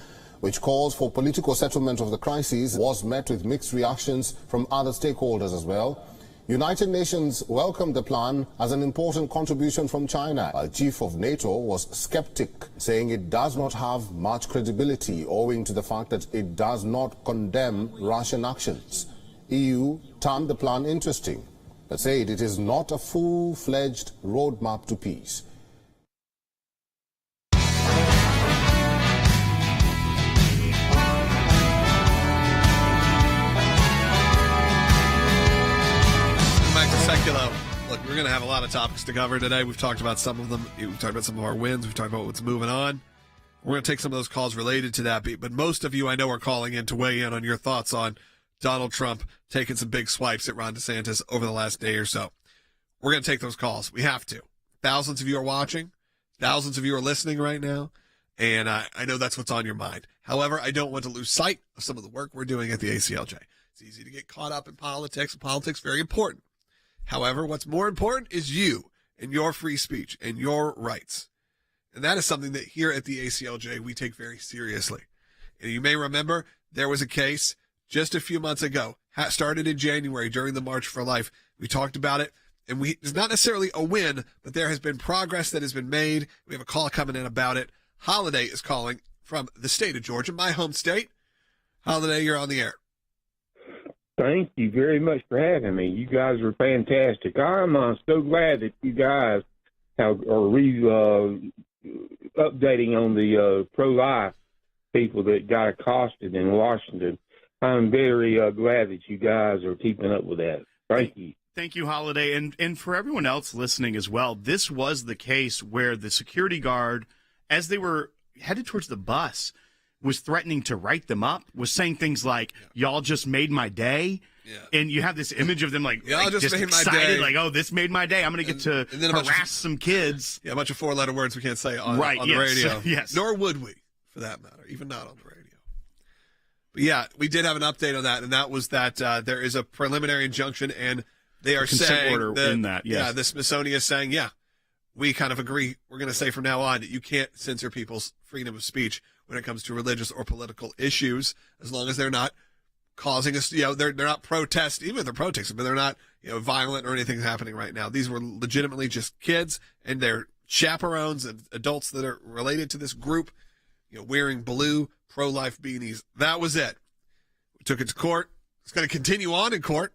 which calls for political settlement of the crisis, was met with mixed reactions from other stakeholders as well. United Nations welcomed the plan as an important contribution from China, while Chief of NATO was skeptic, saying it does not have much credibility owing to the fact that it does not condemn Russian actions. EU termed the plan interesting, but said it is not a full-fledged roadmap to peace. Sekulow. Look, we're going to have a lot of topics to cover today. We've talked about some of them. We've talked about some of our wins. We've talked about what's moving on. We're going to take some of those calls related to that. But most of you, I know, are calling in to weigh in on your thoughts on Donald Trump taking some big swipes at Ron Desantis over the last day or so. We're going to take those calls. We have to. Thousands of you are watching. Thousands of you are listening right now. And I know that's what's on your mind. However, I don't want to lose sight of some of the work we're doing at the ACLJ. It's easy to get caught up in politics. Politics is very important. However, what's more important is you and your free speech and your rights. And that is something that here at the ACLJ we take very seriously. And you may remember there was a case just a few months ago, started in January during the March for Life. We talked about it, and it's not necessarily a win, but there has been progress that has been made. We have a call coming in about it. Holiday is calling from the state of Georgia, my home state. Holiday, you're on the air. Thank you very much for having me. You guys are fantastic. I'm so glad that you guys are updating on the pro-life people that got accosted in Washington. I'm very glad that you guys are keeping up with that. Thank you. Thank you, Holiday. And for everyone else listening as well, this was the case where the security guard, as they were headed towards the bus, was threatening to write them up, was saying things like, y'all just made my day. Yeah. And you have this image of them like, y'all just made excited, my day. Like, oh, this made my day. I'm going to get to harass some kids. Yeah, a bunch of four-letter words we can't say on the radio. Yes. Nor would we, for that matter, even not on the radio. But yeah, we did have an update on that, and that was that there is a preliminary injunction, and they are saying order in that, yes. Yeah, the Smithsonian is saying, yeah, we kind of agree. We're going to say from now on that you can't censor people's freedom of speech when it comes to religious or political issues, as long as they're not causing us, they're not protest, even if they're protesting, but they're not, violent or anything happening right now. These were legitimately just kids and their chaperones and adults that are related to this group, wearing blue pro-life beanies. That was it. We took it to court. It's going to continue on in court.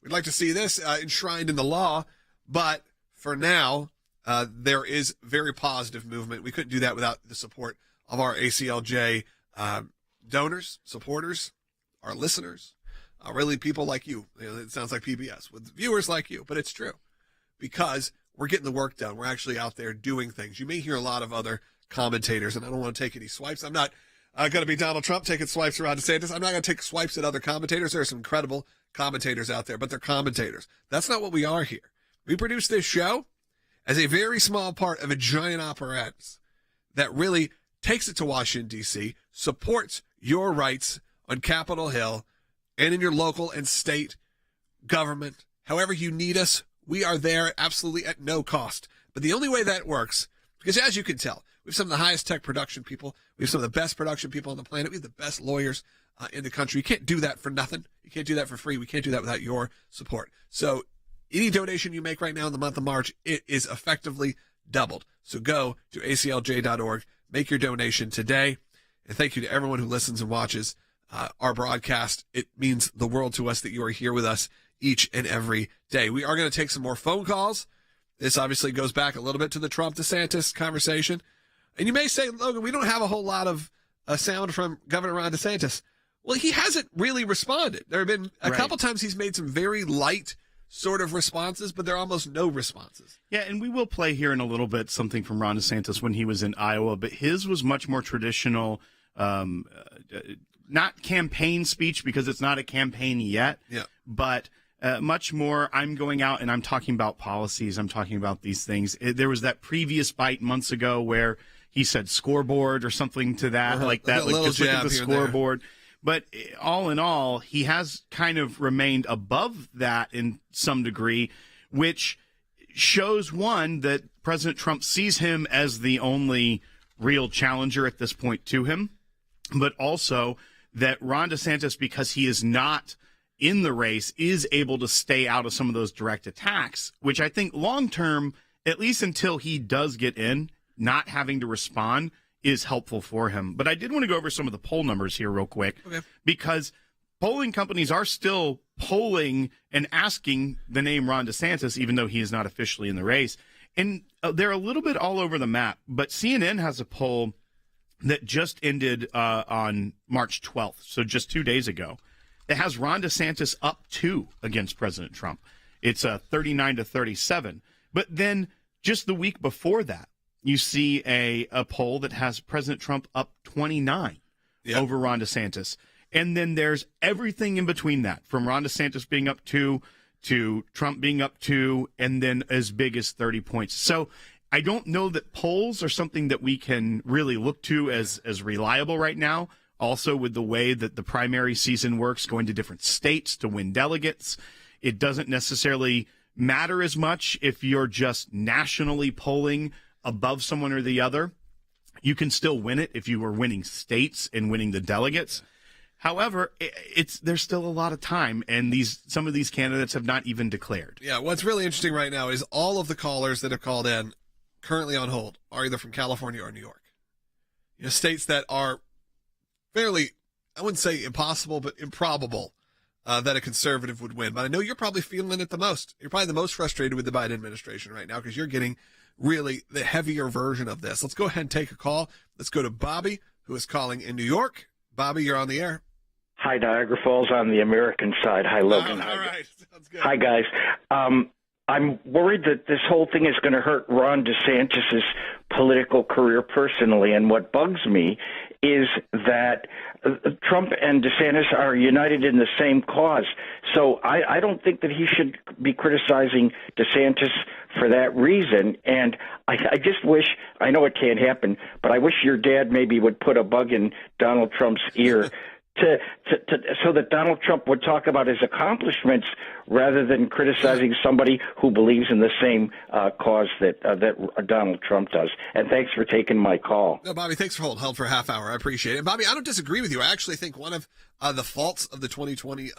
We'd like to see this enshrined in the law, but for now, there is very positive movement. We couldn't do that without the support of our ACLJ donors, supporters, our listeners, really people like you. It sounds like PBS, with viewers like you, but it's true because we're getting the work done. We're actually out there doing things. You may hear a lot of other commentators, and I don't want to take any swipes. I'm not going to be Donald Trump taking swipes around DeSantis. I'm not going to take swipes at other commentators. There are some incredible commentators out there, but they're commentators. That's not what we are here. We produce this show as a very small part of a giant apparatus that really takes it to Washington, D.C., supports your rights on Capitol Hill and in your local and state government. However you need us, we are there absolutely at no cost. But the only way that works, because as you can tell, we have some of the highest tech production people. We have some of the best production people on the planet. We have the best lawyers in the country. You can't do that for nothing. You can't do that for free. We can't do that without your support. So any donation you make right now in the month of March, it is effectively doubled. So go to aclj.org, make your donation today. And thank you to everyone who listens and watches our broadcast. It means the world to us that you are here with us each and every day. We are going to take some more phone calls. This obviously goes back a little bit to the Trump-DeSantis conversation. And you may say, Logan, we don't have a whole lot of sound from Governor Ron DeSantis. Well, he hasn't really responded. There have been a couple times he's made some very light sort of responses, but there are almost no responses. Yeah, and we will play here in a little bit something from Ron DeSantis when he was in Iowa, but his was much more traditional, not campaign speech because it's not a campaign yet, but much more I'm going out and I'm talking about policies. I'm talking about these things. There was that previous bite months ago where he said scoreboard or something to that, like that, like just look at the scoreboard. But all in all, he has kind of remained above that in some degree, which shows, one, that President Trump sees him as the only real challenger at this point to him, but also that Ron DeSantis, because he is not in the race, is able to stay out of some of those direct attacks, which I think long-term, at least until he does get in, not having to respond is helpful for him. But I did want to go over some of the poll numbers here real quick, because polling companies are still polling and asking the name Ron DeSantis, even though he is not officially in the race. And they're a little bit all over the map. But CNN has a poll that just ended on March 12th, so just 2 days ago. It has Ron DeSantis up 2 against President Trump. It's 39-37. But then just the week before that, you see a poll that has President Trump up 29 over Ron DeSantis. And then there's everything in between that, from Ron DeSantis being up 2 to Trump being up 2, and then as big as 30 points. So I don't know that polls are something that we can really look to as reliable right now. Also, with the way that the primary season works, going to different states to win delegates, it doesn't necessarily matter as much if you're just nationally polling above someone or the other. You can still win it if you were winning states and winning the delegates. However, there's still a lot of time, and some of these candidates have not even declared. Yeah, what's really interesting right now is all of the callers that have called in currently on hold are either from California or New York. States that are fairly, I wouldn't say impossible, but improbable that a conservative would win. But I know you're probably feeling it the most. You're probably the most frustrated with the Biden administration right now because you're getting really the heavier version of this. Let's go ahead and take a call. Let's go to Bobby, who is calling in New York. Bobby, you're on the air. Hi, Niagara Falls on the American side. Hi, Logan. All right. Sounds good. Hi, guys. I'm worried that this whole thing is going to hurt Ron DeSantis' political career personally. And what bugs me is that Trump and DeSantis are united in the same cause. So I don't think that he should be criticizing DeSantis for that reason. And I just wish, I know it can't happen, but I wish your dad maybe would put a bug in Donald Trump's ear so that Donald Trump would talk about his accomplishments rather than criticizing somebody who believes in the same cause that Donald Trump does. And thanks for taking my call. No, Bobby, thanks for holding for a half hour. I appreciate it. And Bobby, I don't disagree with you. I actually think one of the faults of the 2020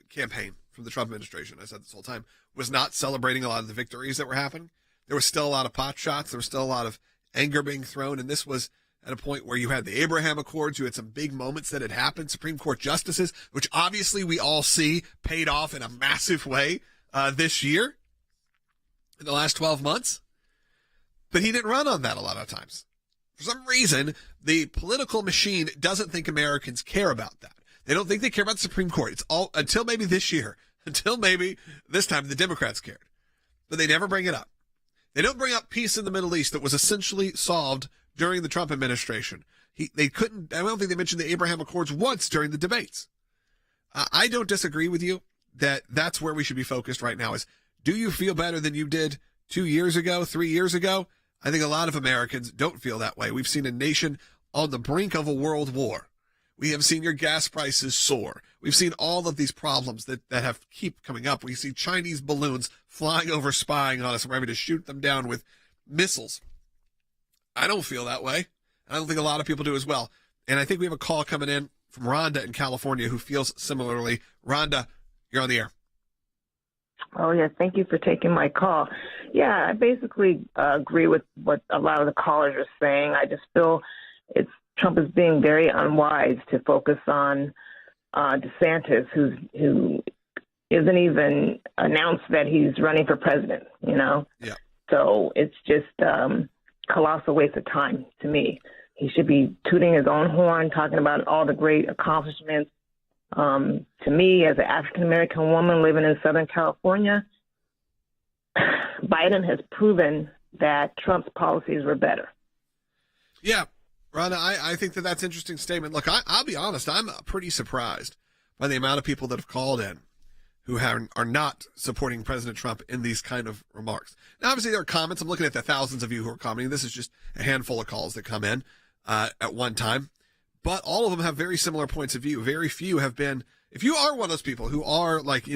campaign from the Trump administration, I said this whole time, was not celebrating a lot of the victories that were happening. There was still a lot of pot shots. There was still a lot of anger being thrown. And this was at a point where you had the Abraham Accords, you had some big moments that had happened, Supreme Court justices, which obviously we all see paid off in a massive way this year, in the last 12 months. But he didn't run on that a lot of times. For some reason, the political machine doesn't think Americans care about that. They don't think they care about the Supreme Court. It's all until maybe this year, until maybe this time the Democrats cared. But they never bring it up. They don't bring up peace in the Middle East that was essentially solved during the Trump administration. I don't think they mentioned the Abraham Accords once during the debates. I don't disagree with you that that's where we should be focused right now is, do you feel better than you did 2 years ago, 3 years ago? I think a lot of Americans don't feel that way. We've seen a nation on the brink of a world war. We have seen your gas prices soar. We've seen all of these problems that have keep coming up. We see Chinese balloons flying over, spying on us, and we're having to shoot them down with missiles. I don't feel that way. I don't think a lot of people do as well. And I think we have a call coming in from Rhonda in California who feels similarly. Rhonda, you're on the air. Oh, yeah. Thank you for taking my call. Yeah, I basically agree with what a lot of the callers are saying. I just feel Trump is being very unwise to focus on DeSantis, who isn't even announced that he's running for president, Yeah. So it's just colossal waste of time to me. He should be tooting his own horn, talking about all the great accomplishments. To me, as an African-American woman living in Southern California, Biden has proven that Trump's policies were better. Yeah, Rhonda, I think that's an interesting statement. Look, I'll be honest, I'm pretty surprised by the amount of people that have called in who are not supporting President Trump in these kind of remarks. Now, obviously, there are comments. I'm looking at the thousands of you who are commenting. This is just a handful of calls that come in at one time. But all of them have very similar points of view. Very few have been, if you are one of those people who are like,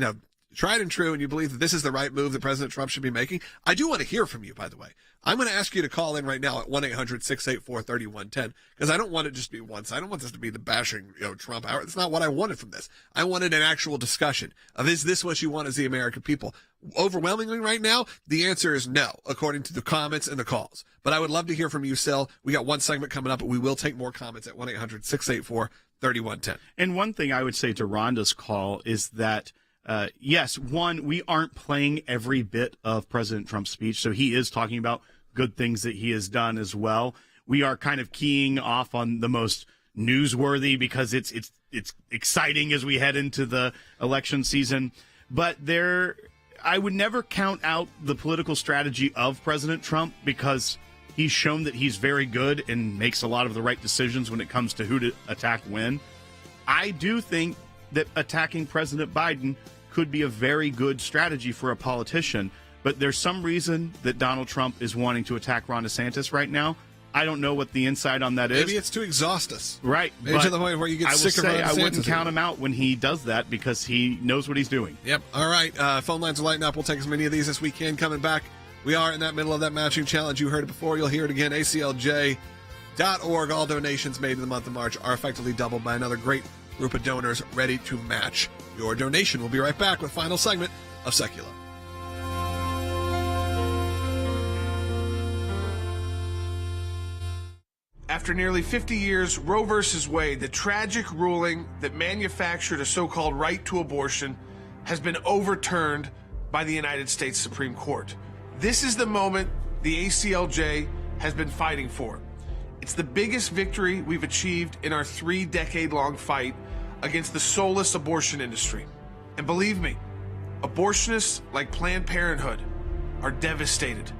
tried and true and you believe that this is the right move that President Trump should be making, I do want to hear from you, by the way. I'm going to ask you to call in right now at 1-800-684-3110 because I don't want it just to be once. I don't want this to be the bashing, Trump hour. That's not what I wanted from this. I wanted an actual discussion of, is this what you want as the American people? Overwhelmingly right now, the answer is no, according to the comments and the calls. But I would love to hear from you, Sil. We got one segment coming up, but we will take more comments at 1-800-684-3110. And one thing I would say to Rhonda's call is that yes, one, we aren't playing every bit of President Trump's speech, so he is talking about good things that he has done as well. We are kind of keying off on the most newsworthy because it's exciting as we head into the election season. But I would never count out the political strategy of President Trump because he's shown that he's very good and makes a lot of the right decisions when it comes to who to attack when. I do think that attacking President Biden could be a very good strategy for a politician, but there's some reason that Donald Trump is wanting to attack Ron DeSantis right now. I don't know what the insight on that is. Maybe it's to exhaust us. Right. Maybe to the point where you get sick of Ron DeSantis. I wouldn't count him out when he does that because he knows what he's doing. Yep. All right. Phone lines are lighting up. We'll take as many of these as we can. Coming back, we are in that middle of that matching challenge. You heard it before. You'll hear it again. ACLJ.org. All donations made in the month of March are effectively doubled by another great group of donors ready to match your donation. We'll be right back with final segment of Sekulow. After nearly 50 years, Roe v. Wade, the tragic ruling that manufactured a so-called right to abortion, has been overturned by the United States Supreme Court. This is the moment the ACLJ has been fighting for. It's the biggest victory we've achieved in our 3-decade-long fight against the soulless abortion industry. And believe me, abortionists like Planned Parenthood are devastated.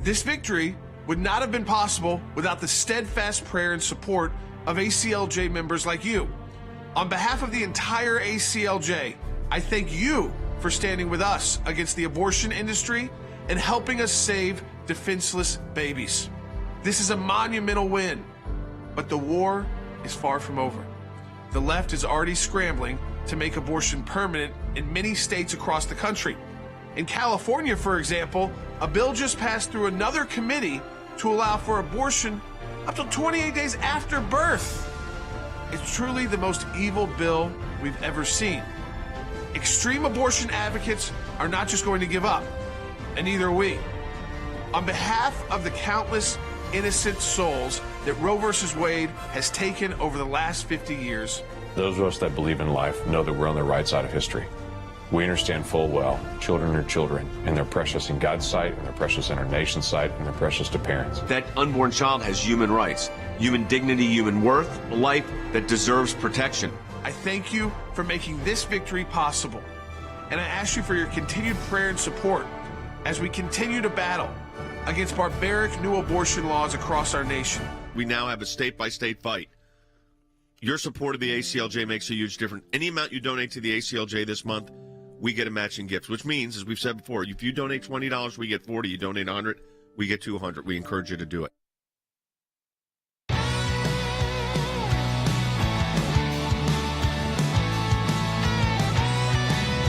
This victory would not have been possible without the steadfast prayer and support of ACLJ members like you. On behalf of the entire ACLJ, I thank you for standing with us against the abortion industry and helping us save defenseless babies. This is a monumental win, but the war is far from over. The left is already scrambling to make abortion permanent in many states across the country. In California, for example, a bill just passed through another committee to allow for abortion up to 28 days after birth. It's truly the most evil bill we've ever seen. Extreme abortion advocates are not just going to give up, and neither are we. On behalf of the countless innocent souls that Roe v. Wade has taken over the last 50 years. Those of us that believe in life know that we're on the right side of history. We understand full well children are children, and they're precious in God's sight, and they're precious in our nation's sight, and they're precious to parents. That unborn child has human rights, human dignity, human worth, a life that deserves protection. I thank you for making this victory possible, and I ask you for your continued prayer and support as we continue to battle against barbaric new abortion laws across our nation. We now have a state-by-state fight. Your support of the ACLJ makes a huge difference. Any amount you donate to the ACLJ this month, we get a matching gift, which means, as we've said before, if you donate $20, we get $40. You donate $100, we get to 100. We encourage you to do it.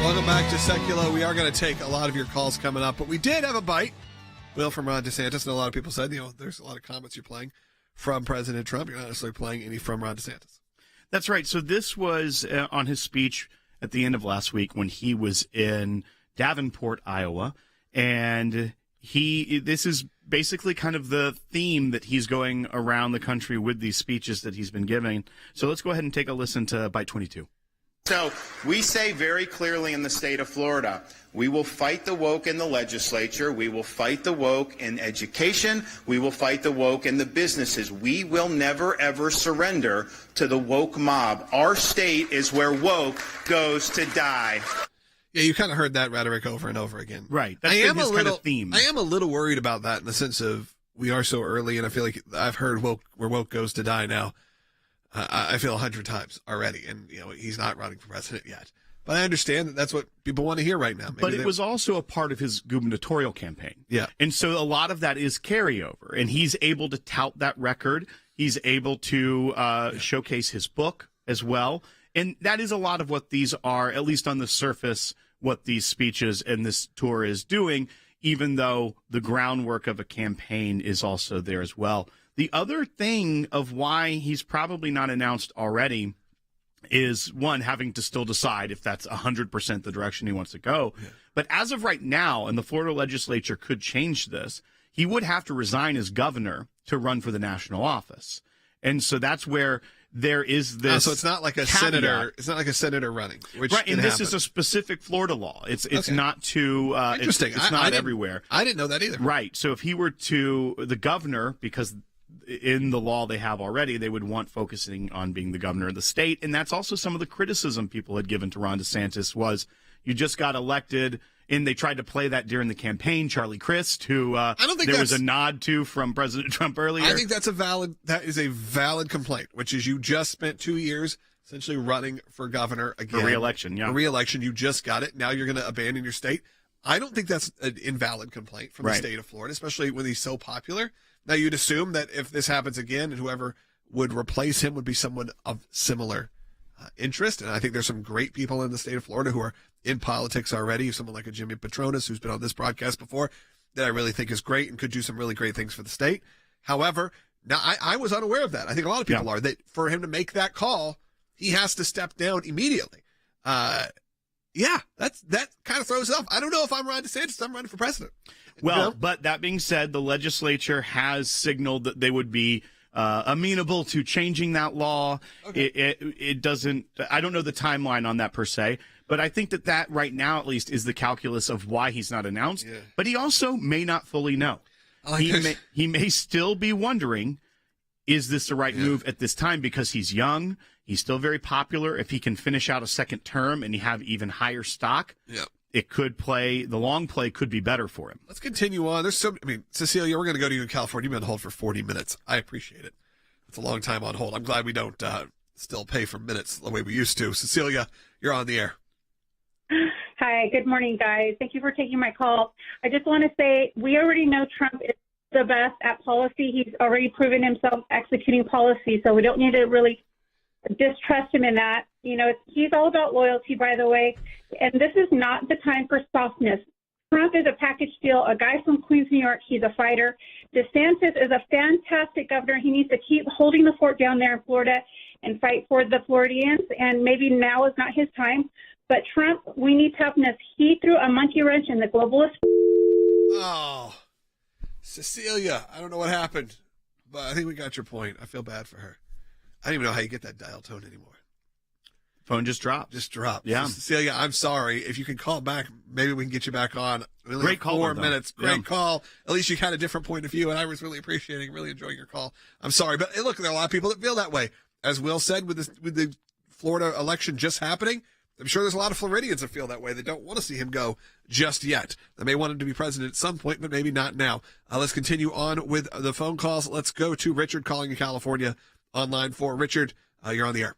Welcome back to Sekulow. We are going to take a lot of your calls coming up, but we did have a bite, Will, from Ron DeSantis, and a lot of people said, there's a lot of comments you're playing from President Trump. You're not necessarily playing any from Ron DeSantis. That's right. So this was on his speech at the end of last week when he was in Davenport, Iowa, and this is basically kind of the theme that he's going around the country with these speeches that he's been giving. So let's go ahead and take a listen to Bite 22. So we say very clearly in the state of Florida, we will fight the woke in the legislature. We will fight the woke in education. We will fight the woke in the businesses. We will never, ever surrender to the woke mob. Our state is where woke goes to die. Yeah, you kind of heard that rhetoric over and over again. Right. That's been his kind of theme. I am a little worried about that in the sense of we are so early, and I feel like I've heard where woke goes to die now. I feel 100 times already, and he's not running for president yet. But I understand that that's what people want to hear right now. But it was also a part of his gubernatorial campaign. Yeah. And so a lot of that is carryover, and he's able to tout that record. He's able to showcase his book as well. And that is a lot of what these are, at least on the surface, what these speeches and this tour is doing, even though the groundwork of a campaign is also there as well. The other thing of why he's probably not announced already is, one, having to still decide if that's 100% the direction he wants to go. Yeah. But as of right now, and the Florida legislature could change this, he would have to resign as governor to run for the national office. And so that's where there is this. So it's not like a senator. It's not like a senator running. Which right, and this happen. is a specific Florida law. It's okay. Not to. Interesting. It's not everywhere. I didn't know that either. Right. So if he were to the governor, because in the law they have already, they would want focusing on being the governor of the state. And that's also some of the criticism people had given to Ron DeSantis was you just got elected, and they tried to play that during the campaign. Charlie Crist, who I don't think there was a nod to from President Trump earlier. I think that is a valid complaint, which is you just spent 2 years essentially running for governor again. For re-election, yeah. For re-election, you just got it. Now you're going to abandon your state. I don't think that's an invalid complaint from the state of Florida, especially when he's so popular. Now, you'd assume that if this happens again, and whoever would replace him would be someone of similar interest. And I think there's some great people in the state of Florida who are in politics already. Someone like a Jimmy Patronis, who's been on this broadcast before, that I really think is great and could do some really great things for the state. However, now I was unaware of that. I think a lot of people are. That for him to make that call, he has to step down immediately. That kind of throws it off. I don't know if I'm Ron DeSantis. I'm running for president. Well, but that being said, the legislature has signaled that they would be amenable to changing that law. Okay. It doesn't. I don't know the timeline on that per se, but I think that right now at least is the calculus of why he's not announced. Yeah. But he also may not fully know. He may still be wondering, is this the right move at this time? Because he's young, he's still very popular. If he can finish out a second term and he have even higher stock, it could play. The long play could be better for him. Let's continue on. Cecilia, we're going to go to you in California. You've been on hold for 40 minutes. I appreciate it. It's a long time on hold. I'm glad we don't still pay for minutes the way we used to. Cecilia, you're on the air. Hi, good morning, guys. Thank you for taking my call. I just want to say we already know Trump is the best at policy. He's already proven himself executing policy, so we don't need to really distrust him in that. He's all about loyalty, by the way, and this is not the time for softness. Trump is a package deal, a guy from Queens, New York. He's a fighter. DeSantis is a fantastic governor. He needs to keep holding the fort down there in Florida and fight for the Floridians, and maybe now is not his time. But Trump, we need toughness. He threw a monkey wrench in the globalist. Oh, Cecilia, I don't know what happened, but I think we got your point. I feel bad for her. I don't even know how you get that dial tone anymore. Phone just dropped. Yeah. Cecilia, I'm sorry. If you can call back, maybe we can get you back on. Great call. 4 minutes. Great call. At least you had a different point of view, and I was really enjoying your call. I'm sorry. But look, there are a lot of people that feel that way. As Will said, with the Florida election just happening, I'm sure there's a lot of Floridians that feel that way. They don't want to see him go just yet. They may want him to be president at some point, but maybe not now. Let's continue on with the phone calls. Let's go to Richard calling in California on line 4. Richard, you're on the air.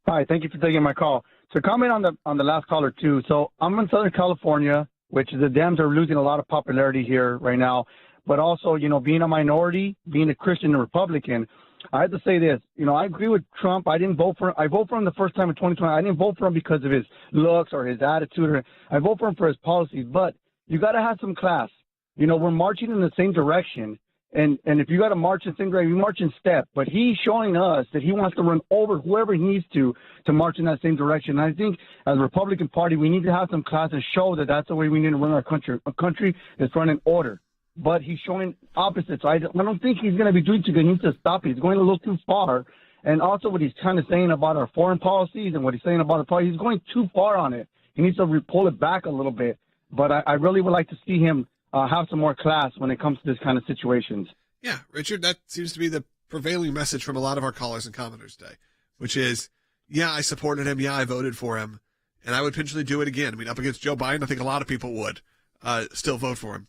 Hi, thank you for taking my call. So comment on the last caller too. So I'm in Southern California, which the Dems are losing a lot of popularity here right now. but also, you know, being a minority, being a Christian and Republican, I have to say this. You know, I agree with Trump. I voted for him the first time in 2020. I didn't vote for him because of his looks or his attitude. I vote for him for his policies. But you got to have some class. You know, we're marching in the same direction. And if you got to march in the same direction, you march in step. But he's showing us that he wants to run over whoever he needs to march in that same direction. And I think as a Republican Party, we need to have some class and show that that's the way we need to run our country. A country that's run in order. But he's showing opposites. So I don't think he's going to be doing too good. He needs to stop it. He's going a little too far. And also what he's kind of saying about our foreign policies and what he's saying about the policy, he's going too far on it. He needs to pull it back a little bit. But I really would like to see him have some more class when it comes to this kind of situations. Yeah, Richard, that seems to be the prevailing message from a lot of our callers and commenters today, which is, yeah, I supported him. Yeah, I voted for him. And I would potentially do it again. I mean, up against Joe Biden, I think a lot of people would still vote for him.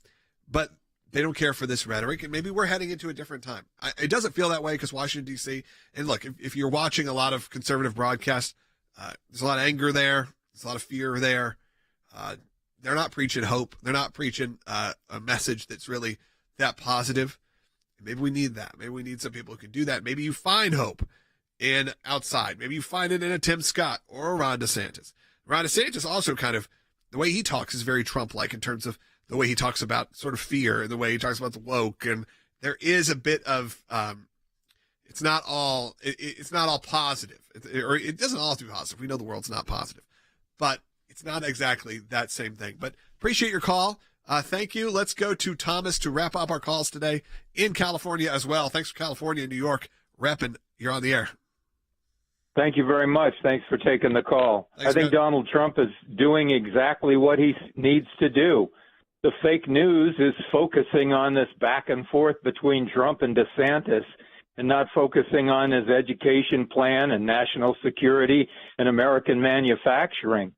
But they don't care for this rhetoric, and maybe we're heading into a different time. It doesn't feel that way because Washington, D.C., and look, if you're watching a lot of conservative broadcasts, there's a lot of anger there. There's a lot of fear there. They're not preaching hope. They're not preaching a message that's really that positive. Maybe we need that. Maybe we need some people who can do that. Maybe you find hope in outside. Maybe you find it in a Tim Scott or a Ron Desantis. Ron DeSantis also kind of, the way he talks is very Trump-like in terms of the way he talks about sort of fear and the way he talks about the woke. And there is a bit of, it's not all positive. It doesn't all have to be positive. We know the world's not positive, but it's not exactly that same thing. But appreciate your call. Thank you. Let's go to Thomas to wrap up our calls today in California as well. Thanks for California and New York. Reppin', you're on the air. Thank you very much. Thanks for taking the call. Thanks, I think man. Donald Trump is doing exactly what he needs to do. The fake news is focusing on this back and forth between Trump and DeSantis and not focusing on his education plan and national security and American manufacturing.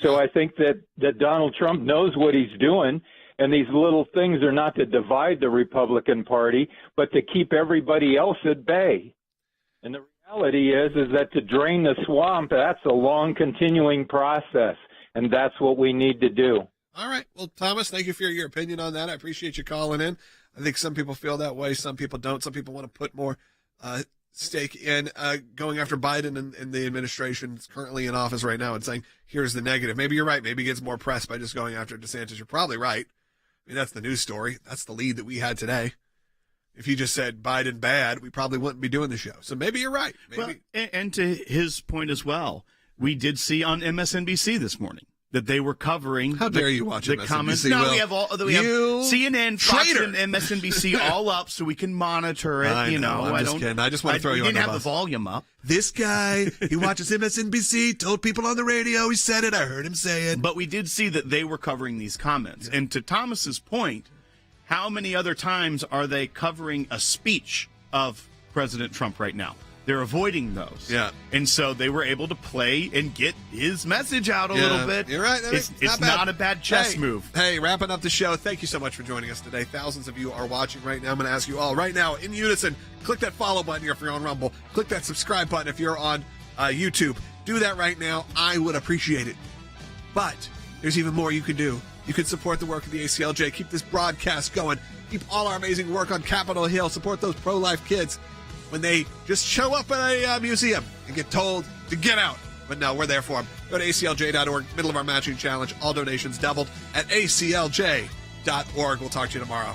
So I think that Donald Trump knows what he's doing, and these little things are not to divide the Republican Party, but to keep everybody else at bay. And the reality is that to drain the swamp, that's a long continuing process, and that's what we need to do. All right. Well, Thomas, thank you for your opinion on that. I appreciate you calling in. I think some people feel that way. Some people don't. Some people want to put more stake in going after Biden and the administration that's currently in office right now and saying, here's the negative. Maybe you're right. Maybe he gets more press by just going after DeSantis. You're probably right. I mean, that's the news story. That's the lead that we had today. If you just said Biden bad, we probably wouldn't be doing the show. So maybe you're right. Maybe. Well, and to his point as well, we did see on MSNBC this morning that they were covering. How dare you watch the MSNBC? comments? No, Will. we have CNN, Fox, traitor. and MSNBC all up so we can monitor it. I know. I'm just kidding. I just want to throw you under the bus. Didn't have the volume up. This guy, he watches MSNBC, told people on the radio, he said it, I heard him say it. But we did see that they were covering these comments. And to Thomas's point, how many other times are they covering a speech of President Trump right now? They're avoiding those. Yeah. And so they were able to play and get his message out a little bit. You're right. It's not a bad chess move. Hey, wrapping up the show. Thank you so much for joining us today. Thousands of you are watching right now. I'm going to ask you all right now in unison, click that follow button if you're on Rumble. Click that subscribe button if you're on YouTube. Do that right now. I would appreciate it. But there's even more you can do. You can support the work of the ACLJ. Keep this broadcast going. Keep all our amazing work on Capitol Hill. Support those pro-life kids when they just show up at a museum and get told to get out. But no, we're there for them. Go to aclj.org, middle of our matching challenge. All donations doubled at aclj.org. We'll talk to you tomorrow.